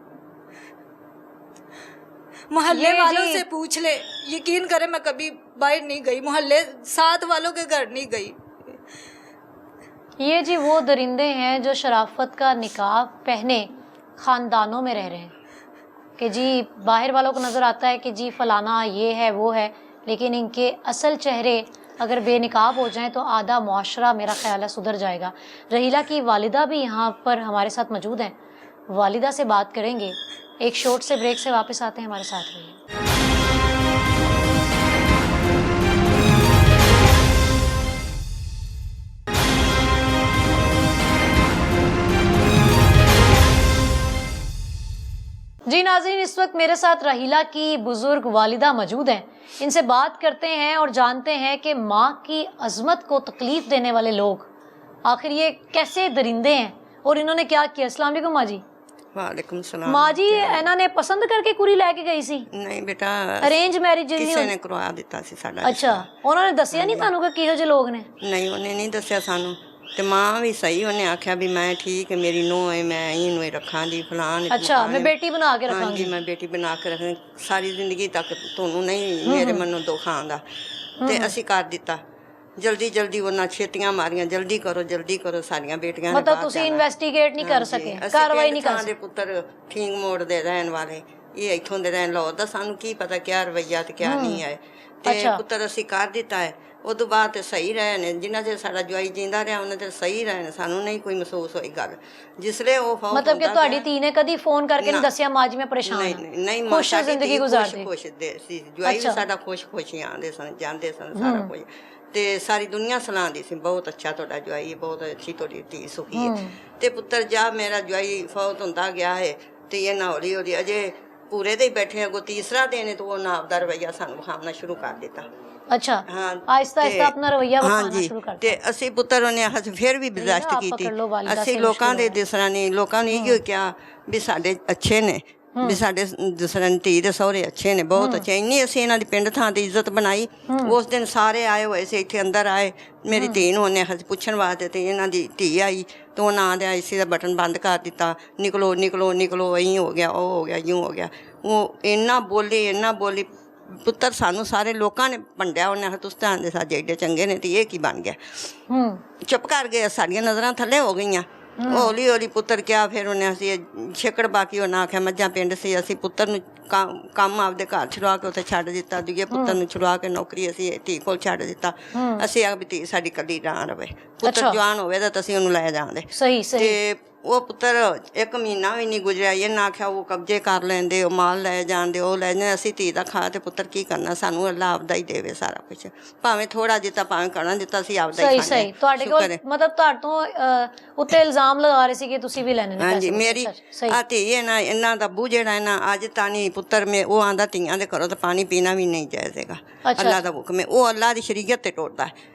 मोहल्ले वालों से पूछ ले, यकीन करे मैं कभी बाहर नहीं गई, मोहल्ले साथ वालों के घर नहीं गई। ये जी वो दरिंदे हैं जो शराफत का निकाब पहने ख़ानदानों में रह रहे हैं कि जी बाहर वालों को नज़र आता है कि जी फलाना ये है वो है, लेकिन इनके असल चेहरे अगर बेनिकाब हो जाएं तो आधा मुआशरा मेरा ख्याल है सुधर जाएगा। रहीला की वालिदा भी यहाँ पर हमारे साथ मौजूद हैं, वालिदा से बात करेंगे। एक शॉर्ट से ब्रेक से वापस आते हैं, हमारे साथ रहिए। जी नाज़रीन, इस वक्त मेरे साथ रहीला की बुजुर्ग वालिदा मौजूद हैं, इनसे बात करते हैं और जानते हैं कि माँ की अजमत को तकलीफ देने वाले लोग आखिर ये कैसे दरिंदे हैं और इन्होंने क्या किया। अस्सलाम वालेकुम माँ जी। वालेकुम सलाम। माँ जी ਇਹਨਾਂ ਨੇ ਪਸੰਦ ਕਰਕੇ ਕੁੜੀ ਲੈ ਕੇ ਗਈ ਸੀ? ਨਹੀਂ ਬੇਟਾ, ਅਰੇਂਜ ਮੈਰਿਜ ਜਿਹੜੀ ਕਿਸੇ ਨੇ ਕਰਵਾ ਦਿੱਤਾ ਸੀ ਸਾਡਾ। ਅੱਛਾ, ਉਹਨਾਂ ਨੇ ਦੱਸਿਆ ਨਹੀਂ ਤੁਹਾਨੂੰ ਕਿ ਕਿਹੋ ਜਿਹੇ ਲੋਕ ਨੇ? ਨਹੀਂ, ਉਹਨੇ ਨਹੀਂ ਦੱਸਿਆ ਸਾਨੂੰ। ਤੇ ਮਾਂ ਵੀ ਸਹੀ, ਉਹਨੇ ਆਖਿਆ ਵੀ ਮੈਂ ਠੀਕ ਹੈ, ਮੇਰੀ ਨੂੰਹ ਹੈ, ਮੈਂ ਇਹਨੂੰ ਹੀ ਰੱਖਾਂਗੀ ਫਲਾਣ। ਅੱਛਾ, ਮੈਂ ਬੇਟੀ ਬਣਾ ਕੇ ਹਾਂਜੀ, ਰੱਖਾਂਗੀ। ਮੈਂ ਬੇਟੀ ਬਣਾ ਕੇ ਰੱਖਾਂਗੀ, ਸਾਰੀ ਜ਼ਿੰਦਗੀ ਤੱਕ ਤੁਹਾਨੂੰ ਨਹੀਂ ਮੇਰੇ ਮਨ ਨੂੰ ਦੁੱਖ ਆਉਂਦਾ। ਤੇ ਅਸੀਂ ਕਰ ਦਿੱਤਾ। ਜਲਦੀ ਜਲਦੀ ਉਹਨਾਂ ਛੇਤੀਆਂ ਮਾਰੀਆਂ, ਜਲਦੀ ਕਰੋ ਸਾਰੀਆਂ ਬੇਟੀਆਂ ਨੇ। ਮਤਲਬ ਤੁਸੀਂ ਇਨਵੈਸਟੀਗੇਟ ਨਹੀਂ ਕਰ ਸਕੇ, ਕਾਰਵਾਈ ਨਹੀਂ ਕਰ ਦੇ ਪੁੱਤਰ ਠੀਕ ਮੋੜ ਦੇ ਰਹਿਣ ਵਾਲੇ, ਇਹ ਇੱਥੋਂ ਦੇ ਰਹਿਣ ਲਾਹੌਰ ਦਾ, ਸਾਨੂੰ ਕੀ ਪਤਾ ਕਿਆ ਰਵੱਈਆ ਤੇ ਕਿਆ ਨਹੀਂ ਹੈ। ਤੇ ਪੁੱਤਰ ਅਸੀਂ ਕਰ ਦਿੱਤਾ ਹੈ। ਉਹ ਤੋਂ ਬਾਅਦ ਤੇ ਸਹੀ ਰਹੇ ਨੇ, ਜਿੰਨਾ ਚਿਰ ਸਾਡਾ ਜਵਾਈ ਜਿੰਦਾ ਰਿਹਾ ਉਹਨਾਂ ਚਿਰ ਸਹੀ ਰਹੇ ਨੇ, ਸਾਨੂੰ ਨਹੀਂ ਕੋਈ ਮਹਿਸੂਸ ਹੋਈ ਗੱਲ। ਜਿਸਲੇ ਉਹ ਫੌਤ ਮਤਲਬ ਕਿ ਤੁਹਾਡੀ ਧੀ ਨੇ ਕਦੀ ਫੋਨ ਕਰਕੇ ਨਹੀਂ ਦੱਸਿਆ ਮਾਂ ਜੀ ਮੈਂ ਪਰੇਸ਼ਾਨ ਹਾਂ? ਨਹੀਂ, ਖੁਸ਼ ਜ਼ਿੰਦਗੀ ਗੁਜ਼ਾਰਦੇ ਖੁਸ਼ ਸੀ, ਜਵਾਈ ਵੀ ਸਾਡਾ ਖੁਸ਼ ਹੀ ਆਉਂਦੇ ਸਨ, ਜਾਂਦੇ ਸਨ ਸਾਰਾ ਕੁਝ। ਤੇ ਸਾਰੀ ਦੁਨੀਆ ਸਲਾਹੁੰਦੀ ਸੀ, ਬਹੁਤ ਅੱਛਾ ਤੁਹਾਡਾ ਜਵਾਈ, ਬਹੁਤ ਅੱਛੀ ਤੁਹਾਡੀ ਧੀ ਸੁਖੀ ਹੈ। ਤੇ ਪੁੱਤਰ ਜਾ ਮੇਰਾ ਜਵਾਈ ਫੌਤ ਹੁੰਦਾ ਗਿਆ ਹੈ ਤੇ ਇਹ ਨਾ ਹੌਲੀ ਹੌਲੀ ਅਜੇ ਪੂਰੇ ਦੇ ਹੀ ਬੈਠੇ, ਅੱਗੋਂ ਤੀਸਰਾ ਦਿਨ ਤੋਂ ਉਹਨਾਂ ਆਪਦਾ ਰਵੱਈਆ ਸਾਨੂੰ ਵਿਖਾਉਣਾ ਸ਼ੁਰੂ ਕਰ ਦਿੱਤਾ। अच्छा, आहिस्ता आहिस्ता अपना रवैया बताना शुरू करते। ਤੇ ਅਸੀਂ ਪੁੱਤਰ ਉਹਨੇ ਫਿਰ ਵੀ ਬਰਦਾਸ਼ਤ ਕੀਤੀ। ਅਸੀਂ ਲੋਕਾਂ ਦੇ ਦੂਸਰਾ ਨਹੀਂ, ਲੋਕਾਂ ਨੇ ਇਹੋ ਕਿਹਾ ਵੀ ਸਾਡੇ ਅੱਛੇ ਨੇ, ਵੀ ਸਾਡੇ ਦੂਸਰਾ ਧੀ ਦੇ ਸਹੁਰੇ ਅੱਛੇ ਨੇ, ਬਹੁਤ ਅੱਛੇ। ਇੰਨੀ ਅਸੀਂ ਇਹਨਾਂ ਦੀ ਪਿੰਡ ਥਾਂ ਦੀ ਇੱਜ਼ਤ ਬਣਾਈ। ਉਸ ਦਿਨ ਸਾਰੇ ਆਏ ਹੋਏ ਸੀ, ਇੱਥੇ ਅੰਦਰ ਆਏ ਮੇਰੀ ਧੀ ਨੂੰ ਉਹਨੇ ਪੁੱਛਣ ਵਾਸਤੇ, ਤੇ ਇਹਨਾਂ ਦੀ ਧੀ ਆਈ ਤਾਂ ਉਹਨਾਂ ਆਂਦੇ ਏਸੀ ਦਾ ਬਟਨ ਬੰਦ ਕਰ ਦਿੱਤਾ, ਨਿਕਲੋ ਨਿਕਲੋ ਨਿਕਲੋ, ਇਹੀ ਹੋ ਗਿਆ, ਉਹ ਹੋ ਗਿਆ, ਯੂੰ ਹੋ ਗਿਆ। ਉਹ ਇੰਨਾ ਬੋਲੀ ਪੁੱਤਰ, ਸਾਨੂੰ ਸਾਰੇ ਲੋਕਾਂ ਨੇ ਭੰਡਿਆ। ਉਹਨੇ ਆਖਿਆ ਤੁਸੀਂ ਤਾਂ ਆਂਦੇ ਸਾਡੇ ਏਡੇ ਚੰਗੇ ਨੇ ਤੇ ਇਹ ਕੀ ਬਣ ਗਿਆ। ਚੁੱਪ ਕਰ ਗਏ, ਸਾਡੀਆਂ ਨਜ਼ਰਾਂ ਥੱਲੇ ਹੋ ਗਈਆਂ। ਹੌਲੀ ਹੌਲੀ ਪੁੱਤਰ ਕਿਹਾ, ਫਿਰ ਉਹਨੇ ਅਸੀਂ ਛੇਕੜ ਬਾਕੀ ਉਹਨਾਂ ਆਖਿਆ ਮੱਝਾਂ ਪਿੰਡ ਸੀ, ਅਸੀਂ ਪੁੱਤਰ ਨੂੰ ਕੰਮ ਆਪਦੇ ਘਰ ਛੁਡਵਾ ਕੇ ਉੱਥੇ ਛੱਡ ਦਿੱਤਾ। ਦੂਜੇ ਪੁੱਤਰ ਨੂੰ ਛੁਡਵਾ ਕੇ ਨੌਕਰੀ ਅਸੀਂ ਧੀ ਕੋਲ ਛੱਡ ਦਿੱਤਾ। ਅਸੀਂ ਆ ਵੀ ਧੀ ਸਾਡੀ ਕੱਲੀ ਨਾ ਰਵੇ, ਪੁੱਤਰ ਜਵਾਨ ਹੋਵੇ ਤਾਂ ਅਸੀਂ ਉਹਨੂੰ ਲੈ ਜਾਂਦੇ। ਸਹੀ ਤੇ ਉਹ ਪੁੱਤਰ 1 ਮਹੀਨਾ ਵੀ ਨਹੀਂ ਗੁਜ਼ਰਿਆ ਇਹਨਾਂ ਆਖਿਆ ਉਹ ਕਬਜ਼ੇ ਕਰ ਲੈਂਦੇ, ਉਹ ਮਾਲ ਲੈ ਜਾਂਦੇ, ਉਹ ਲੈ ਜਾਂਦੇ। ਅਸੀਂ ਧੀ ਦਾ ਖਾ ਤੇ ਪੁੱਤਰ ਕੀ ਕਰਨਾ, ਸਾਨੂੰ ਅੱਲਾ ਆਪਦਾ ਹੀ ਦੇਵੇ ਸਾਰਾ ਕੁਝ, ਭਾਵੇਂ ਥੋੜਾ ਦਿੱਤਾ ਭਾਵੇਂ ਕਣਾ ਦਿੱਤਾ, ਅਸੀਂ ਆਪਦਾ ਹੀ ਖਾਂਦੇ। ਸਹੀ ਤੁਹਾਡੇ ਕੋਲ ਮਤਲਬ ਤੁਹਾਡੇ ਤੋਂ ਉੱਤੇ ਇਲਜ਼ਾਮ ਲਗਾ ਰਹੇ ਸੀ ਕਿ ਤੁਸੀਂ ਵੀ ਲੈਣੇ ਨੇ। ਹਾਂਜੀ ਮੇਰੀ ਆ ਧੀ ਇਹਨਾਂ ਦਾ ਬੂ ਜਿਹੜਾ ਨਾ ਅੱਜ ਤਾਣੀ ਪੁੱਤਰ ਮੈਂ ਉਹ ਆਂਦਾ ਧੀਆਂ ਦੇ ਘਰੋਂ ਤਾਂ ਪਾਣੀ ਪੀਣਾ ਵੀ ਨਹੀਂ ਜਾਇਜ਼ ਹੈਗਾ, ਅੱਲਾ ਦਾ ਹੁਕਮ ਹੈ, ਉਹ ਅੱਲਾ ਦੀ ਸ਼ਰੀਅਤ ਤੇ ਟੁੱਟਦਾ।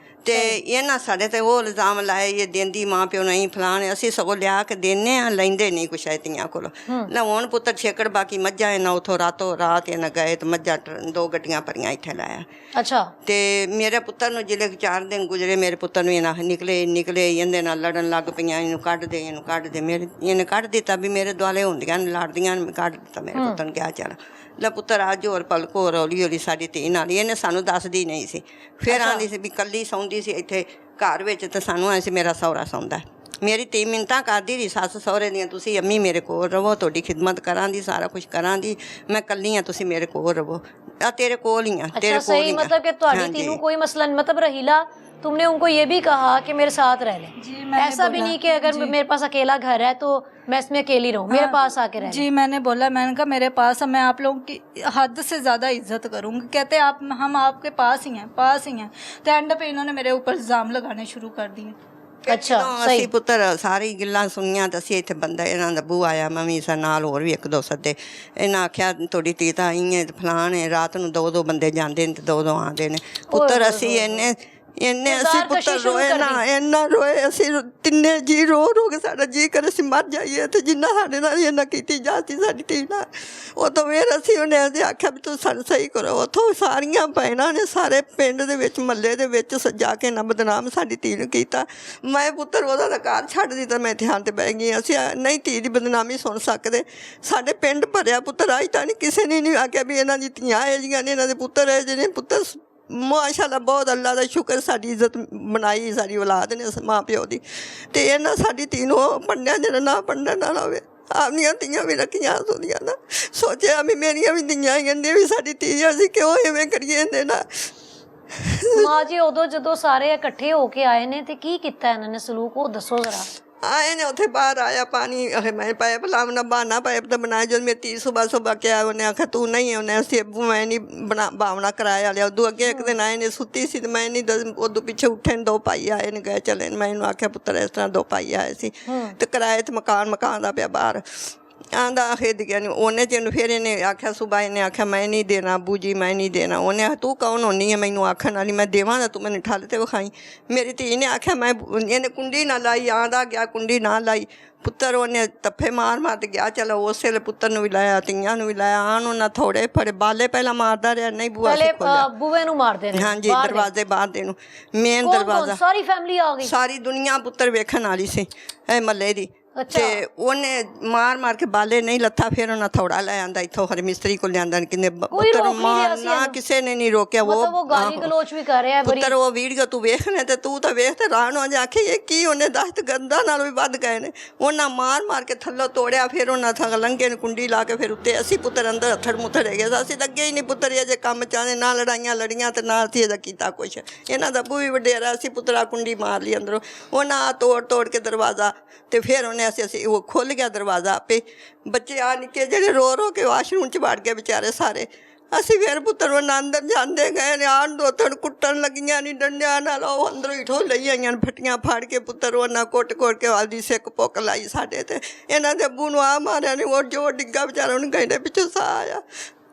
ਤੇ ਇਹਨਾਂ ਸਾਡੇ ਤੇ ਉਹ ਇਲਜ਼ਾਮ ਲਾਏ ਇਹ ਦਿੰਦੀ ਮਾਂ ਪਿਓ ਨਹੀਂ ਫਲਾਣ, ਅਸੀਂ ਸਗੋਂ ਲਿਆ ਕੇ ਦਿੰਦੇ ਹਾਂ, ਲੈਂਦੇ ਨਹੀਂ ਕੁਛ ਧੀਆਂ ਕੋਲ। ਨਾ ਹੁਣ ਪੁੱਤਰ ਛੇਕੜ ਬਾਕੀ ਮੱਝਾਂ ਇਹਨਾਂ ਉੱਥੋਂ ਰਾਤੋਂ ਰਾਤ ਇਹਨਾਂ ਗਏ ਤੇ ਮੱਝਾਂ 2 ਗੱਡੀਆਂ ਭਰੀਆਂ ਇੱਥੇ ਲਾਇਆ। ਅੱਛਾ। ਤੇ ਮੇਰੇ ਪੁੱਤਰ ਨੂੰ ਜਿਹੜੇ 4 ਦਿਨ ਗੁਜ਼ਰੇ ਮੇਰੇ ਪੁੱਤਰ ਨੂੰ ਇਹਨਾਂ ਨਿਕਲੇ ਇਹਦੇ ਨਾਲ ਲੜਨ ਲੱਗ ਪਈਆਂ, ਇਹਨੂੰ ਕੱਢ ਦੇ ਮੇਰੇ ਇਹਨੇ ਕੱਢ ਦਿੱਤਾ ਵੀ ਮੇਰੇ ਦੁਆਲੇ ਹੁੰਦੀਆਂ ਲੜਦੀਆਂ, ਕੱਢ ਦਿੱਤਾ ਮੇਰੇ ਪੁੱਤਰ ਨੂੰ ਕਿਹਾ ਚੱਲ ਲੈ ਪੁੱਤਰ ਅੱਜ ਹੋਰ ਪਲਕੋ ਹੌਲੀ ਹੌਲੀ ਸਾਡੀ ਧੀ ਨਾਲ ਇਹਨੇ ਸਾਨੂੰ ਦੱਸਦੀ ਨਹੀਂ ਸੀ। ਫਿਰ ਆਂਦੀ ਸੀ ਵੀ ਕੱਲੀ ਸੌਂਦੀ ਸੀ ਇੱਥੇ ਘਰ ਵਿੱਚ ਤੇ ਸਾਨੂੰ ਐਂ ਸੀ ਮੇਰਾ ਸਹੁਰਾ ਸੌਂਦਾ। ਮੇਰੀ ਧੀ ਮਿੰਨਤਾਂ ਕਰਦੀ ਰਹੀ ਸੱਸ ਸਹੁਰੇ ਦੀਆਂ, ਤੁਸੀਂ ਅੰਮੀ ਮੇਰੇ ਕੋਲ ਰਵੋ, ਤੁਹਾਡੀ ਖਿਦਮਤ ਕਰਾਂਗੀ, ਸਾਰਾ ਕੁਝ ਕਰਾਂਗੀ, ਮੈਂ ਕੱਲੀ ਹਾਂ, ਤੁਸੀਂ ਮੇਰੇ ਕੋਲ ਰਵੋ, ਆ ਤੇਰੇ ਕੋਲ ਹੀ ਆ, ਤੇਰੇ ਕੋਲ ही। मतलब कि ਤੁਹਾਡੀ ਧੀ ਨੂੰ ਕੋਈ मसला नहीं, मतलब रहीला तुमने उनको ये भी कहा कि मेरे साथ रह ले। ऐसा भी नहीं कि अगर मेरे पास अकेला घर है तो मैं इसमें अकेली रहूं, मेरे पास आके रह। जी मैंने बोला, मैंने कहा मेरे पास, मैं आप लोगों की हद से ज़्यादा इज्जत करूँगी। कहते आप हम आपके पास ही हैं। तो एंड पे इन्होंने मेरे ऊपर इल्ज़ाम लगाने शुरू कर दिए। अच्छा ਅਸੀਂ ਪੁੱਤਰ ਸਾਰੀ ਗੱਲਾਂ ਸੁਣੀਆਂ ਤਾਂ ਅਸੀਂ ਇੱਥੇ ਬੰਦਾ ਇਹਨਾਂ ਦਾ ਬੂ ਆਇਆ, ਮੰਮੀ ਸਾ ਨਾਲ ਹੋਰ ਵੀ 1-2 ਸੱਦੇ। ਇਹਨਾਂ ਆਖਿਆ ਤੁਹਾਡੀ ਧੀ ਤਾਂ ਆਈ ਹੈ ਫਲਾਣ ਹੈ, ਰਾਤ ਨੂੰ 2 ਬੰਦੇ ਜਾਂਦੇ ਨੇ ਤੇ 2 ਆਉਂਦੇ ਨੇ। ਪੁੱਤਰ ਅਸੀਂ ਇੰਨੇ ਅਸੀਂ ਪੁੱਤਰ ਰੋਏ ਨਾ, ਇੰਨਾ ਰੋਏ ਅਸੀਂ ਤਿੰਨੇ ਜੀ ਰੋ ਕੇ ਸਾਡਾ ਜੀ ਕਰੇ ਅਸੀਂ ਮਰ ਜਾਈਏ। ਤੇ ਜਿੰਨਾ ਸਾਡੇ ਨਾਲ ਇਹਨਾਂ ਕੀਤੀ ਜਾਂਦੀ ਸਾਡੀ ਧੀ ਨਾਲ, ਉਹ ਤਾਂ ਫਿਰ ਅਸੀਂ ਉਹਨੇ ਆਖਿਆ ਵੀ ਤੂੰ ਸਾਨੂੰ ਸਹੀ ਕਰੋ। ਉੱਥੋਂ ਸਾਰੀਆਂ ਭੈਣਾਂ ਨੇ ਸਾਰੇ ਪਿੰਡ ਦੇ ਵਿੱਚ ਮਹੱਲੇ ਦੇ ਵਿੱਚ ਸਜਾ ਕੇ ਨਾ ਬਦਨਾਮ ਸਾਡੀ ਧੀ ਨੂੰ ਕੀਤਾ। ਮੈਂ ਪੁੱਤਰ ਉਹਦਾ ਤਾਂ ਘਰ ਛੱਡ ਦਿੱਤਾ, ਮੈਂ ਧਿਆਨ ਤੇ ਬਹਿ ਗਈ। ਅਸੀਂ ਨਹੀਂ ਧੀ ਦੀ ਬਦਨਾਮੀ ਸੁਣ ਸਕਦੇ, ਸਾਡੇ ਪਿੰਡ ਭਰਿਆ ਪੁੱਤਰ। ਅੱਜ ਤਾਂ ਨਹੀਂ ਕਿਸੇ ਨੇ ਨਹੀਂ ਆਖਿਆ ਵੀ ਇਹਨਾਂ ਦੀ ਧੀਆਂ ਇਹ ਜਿਹੀਆਂ ਨੇ, ਇਹਨਾਂ ਦੇ ਪੁੱਤਰ ਇਹ ਜਿਹੇ ਪੁੱਤਰ ਮਾਸ਼ਾਅੱਲਾ ਬਹੁਤ ਅੱਲਾ ਦਾ ਸ਼ੁਕਰ, ਸਾਡੀ ਇੱਜ਼ਤ ਬਣਾਈ ਸਾਡੀ ਔਲਾਦ ਨੇ ਮਾਂ ਪਿਓ ਦੀ। ਤੇ ਇਹਨਾਂ ਸਾਡੀ ਧੀ ਨੂੰ ਪੰਡਿਆਂ ਜਿਹੜਾ ਨਾ ਪੰਡਣ ਨਾ ਹੋਵੇ, ਆਪਣੀਆਂ ਧੀਆਂ ਵੀ ਰੱਖੀਆਂ ਹੁੰਦੀਆਂ ਨਾ। ਸੋਚਿਆ ਵੀ ਮੇਰੀਆਂ ਵੀ ਧੀਆਂ ਹੀ ਕਹਿੰਦੇ ਵੀ ਸਾਡੀ ਧੀ ਅਸੀਂ ਕਿਉਂ ਐਵੇਂ ਕਰੀਏ ਇਹਦੇ ਨਾਲ। ਮਾਂ ਜੀ ਉਦੋਂ ਜਦੋਂ ਸਾਰੇ ਇਕੱਠੇ ਹੋ ਕੇ ਆਏ ਨੇ ਤੇ ਕੀ ਕੀਤਾ ਇਹਨਾਂ ਨੇ ਸਲੂਕ, ਉਹ ਦੱਸੋ ਜ਼ਰਾ। ਆਏ ਨੇ ਉੱਥੇ ਬਾਹਰ ਆਇਆ ਪਾਣੀ, ਮੈਂ ਪਾਇਪ ਲਾਉਣਾ ਬਹਾਨਾ ਪਾਇਪ ਤਾਂ ਬਣਾਇਆ। ਜਦੋਂ ਮੇਰੀ ਧੀ ਸੁਬਾਹ ਕਿਹਾ ਉਹਨੇ ਆਖਿਆ ਤੂੰ ਨਹੀਂ, ਉਹਨੇ ਅਸੀਂ ਅੱਬੂ ਮੈਂ ਨਹੀਂ ਬਾਵਣਾ ਕਰਾਇਆ ਲਿਆ। ਉਦੋਂ ਅੱਗੇ ਇੱਕ ਦਿਨ ਆਏ ਨੇ ਸੁੱਤੀ ਸੀ ਤੇ ਮੈਂ ਨਹੀਂ, ਉਦੋਂ ਪਿੱਛੇ ਉੱਠੇ ਨੇ 2 ਭਾਈ ਆਏ ਨੇ, ਗਏ ਚਲੇ। ਮੈਂ ਇਹਨੂੰ ਆਖਿਆ ਪੁੱਤਰ ਇਸ ਤਰ੍ਹਾਂ 2 ਭਾਈ ਆਏ ਸੀ ਤੇ ਕਿਰਾਏ ਤੇ ਮਕਾਨ ਦਾ ਪਿਆ ਬਾਹਰ। ਆਂਦਾ ਖਿੱਦ ਗਿਆ ਨਹੀਂ ਉਹਨੇ ਜਿਹਨੂੰ। ਫਿਰ ਇਹਨੇ ਆਖਿਆ ਸੁਬਾਹ ਇਹਨੇ ਆਖਿਆ ਮੈਂ ਨਹੀਂ ਦੇਣਾ ਅੱਬੂ ਜੀ, ਮੈਂ ਨਹੀਂ ਦੇਣਾ। ਉਹਨੇ ਆਖਿਆ ਤੂੰ ਕੌਣ ਹੁੰਦੀ ਹੈ ਮੈਨੂੰ ਆਖਣ ਵਾਲੀ, ਮੈਂ ਦੇਵਾਂ ਤੂੰ ਮੈਨੂੰ ਠੱਲ ਤੇ ਵਿਖਾਈ। ਮੇਰੀ ਧੀ ਨੇ ਆਖਿਆ ਮੈਂ, ਇਹਨੇ ਕੁੰਡੀ ਨਾ ਲਾਈ, ਆਂਦਾ ਗਿਆ ਕੁੰਡੀ ਨਾ ਲਾਈ। ਪੁੱਤਰ ਉਹਨੇ ਤੱਫੇ ਮਾਰ ਤੇ ਗਿਆ। ਚਲੋ ਉਸੇ ਵੇਲੇ ਪੁੱਤਰ ਨੂੰ ਵੀ ਲਾਇਆ, ਧੀਆਂ ਨੂੰ ਵੀ ਲਾਇਆ। ਆਣ ਉਹਨਾਂ ਥੋੜੇ ਫੜੇ ਬਾਲੇ ਪਹਿਲਾਂ ਮਾਰਦਾ ਰਿਹਾ, ਨਹੀਂ ਬੂਆ ਬੂਏ ਨੂੰ ਮਾਰਦੇ ਨੇ। ਹਾਂਜੀ ਦਰਵਾਜ਼ੇ ਬਾਹਰ ਦੇ ਨੂੰ, ਮੇਨ ਦਰਵਾਜ਼ਾ। ਸਾਰੀ ਫੈਮਿਲੀ ਆ ਗਈ, ਸਾਰੀ ਦੁਨੀਆ ਪੁੱਤਰ ਵੇਖਣ ਵਾਲੀ ਸੀ ਇਹ ਮਹੱਲੇ ਦੀ। ਤੇ ਉਹਨੇ ਮਾਰ ਕੇ ਬਾਲੇ ਨਹੀਂ ਲੱਥਾ। ਫਿਰ ਉਹਨਾਂ ਥੋੜਾ ਲੈ ਆਂਦਾ ਇੱਥੋਂ, ਹਰ ਮਿਸਤਰੀ ਕੋਲ ਲਿਆਂਦਾ। ਕਿੰਨੇ ਪੁੱਤਰ ਨਾ ਕਿਸੇ ਨੇ ਨਹੀਂ ਰੋਕਿਆ। ਉਹ ਗਾਲੀ ਗਲੋਚ ਵੀ ਕਰ ਰਿਹਾ ਪੁੱਤਰ। ਉਹ ਵੀਡੀਓ ਤੂੰ ਵੇਖਣੇ ਤੇ ਤੂੰ ਤਾਂ ਵੇਖ ਤੇ ਰਾਣ ਹੋ ਜਾ ਕੇ ਇਹ ਕੀ ਉਹਨੇ ਦਸਤ ਗੰਦਾ ਨਾਲ ਵੀ ਵੱਧ ਗਏ ਨੇ। ਉਹਨਾਂ ਮਾਰ ਕੇ ਥੱਲੋਂ ਤੋੜਿਆ। ਫਿਰ ਉਹਨਾਂ ਥਾਂ ਲੰਘੇ ਨੇ ਕੁੰਡੀ ਲਾ ਕੇ, ਫਿਰ ਉੱਤੇ ਅਸੀਂ ਪੁੱਤਰ ਅੰਦਰ ਹੱਥੜ ਮੁੱਥੜ ਹੈਗੇ। ਅਸੀਂ ਲੱਗੇ ਹੀ ਨਹੀਂ ਪੁੱਤਰ ਇਹ ਜੇ ਕੰਮ ਚਾਹਦੇ, ਨਾ ਲੜਾਈਆਂ ਲੜੀਆਂ ਤੇ ਨਾ ਅਸੀਂ ਇਹਦਾ ਕੀਤਾ ਕੁਛ। ਇਹਨਾਂ ਦਾ ਬੂਹੀ ਵਡੇਰਾ, ਅਸੀਂ ਪੁੱਤਰਾ ਕੁੰਡੀ ਮਾਰ ਲਈ ਅੰਦਰੋਂ। ਉਹਨਾਂ ਤੋੜ ਕੇ ਦਰਵਾਜ਼ਾ, ਤੇ ਫਿਰ ਉਹਨੇ ਅਸੀਂ ਉਹ ਖੁੱਲ੍ਹ ਗਿਆ ਦਰਵਾਜ਼ਾ ਆਪੇ। ਬੱਚੇ ਆ ਨਿੱਕੇ ਜਿਹੜੇ ਰੋ ਕੇ ਵਾਸ਼ਰੂਮ 'ਚ ਵੜ ਗਏ ਵਿਚਾਰੇ ਸਾਰੇ। ਅਸੀਂ ਫਿਰ ਪੁੱਤਰ ਉਹਨਾਂ ਅੰਦਰ ਜਾਂਦੇ ਗਏ ਨੇ। ਆਣ 2 ਕੁੱਟਣ ਲੱਗੀਆਂ ਨਹੀਂ ਡੰਡਿਆਂ ਨਾਲ, ਉਹ ਅੰਦਰੋਂ ਇੱਥੋਂ ਲਈ ਆਈਆਂ ਫੱਟੀਆਂ ਫਾੜ ਕੇ। ਪੁੱਤਰ ਉਹਨਾਂ ਕੁੱਟ ਕੇ ਵਾਲਦੀ ਸਿੱਕ ਪੁੱਕ ਲਾਈ ਸਾਡੇ ਤੇ। ਇਹਨਾਂ ਦੇ ਅੱਬੂ ਨੂੰ ਆ ਮਾਰਿਆ ਨੇ, ਉਹ ਜੋ ਡਿੱਗਾ ਵਿਚਾਰਾ ਉਹਨੂੰ ਘੰਟੇ ਪਿੱਛੋਂ ਸਾਹ ਆਇਆ।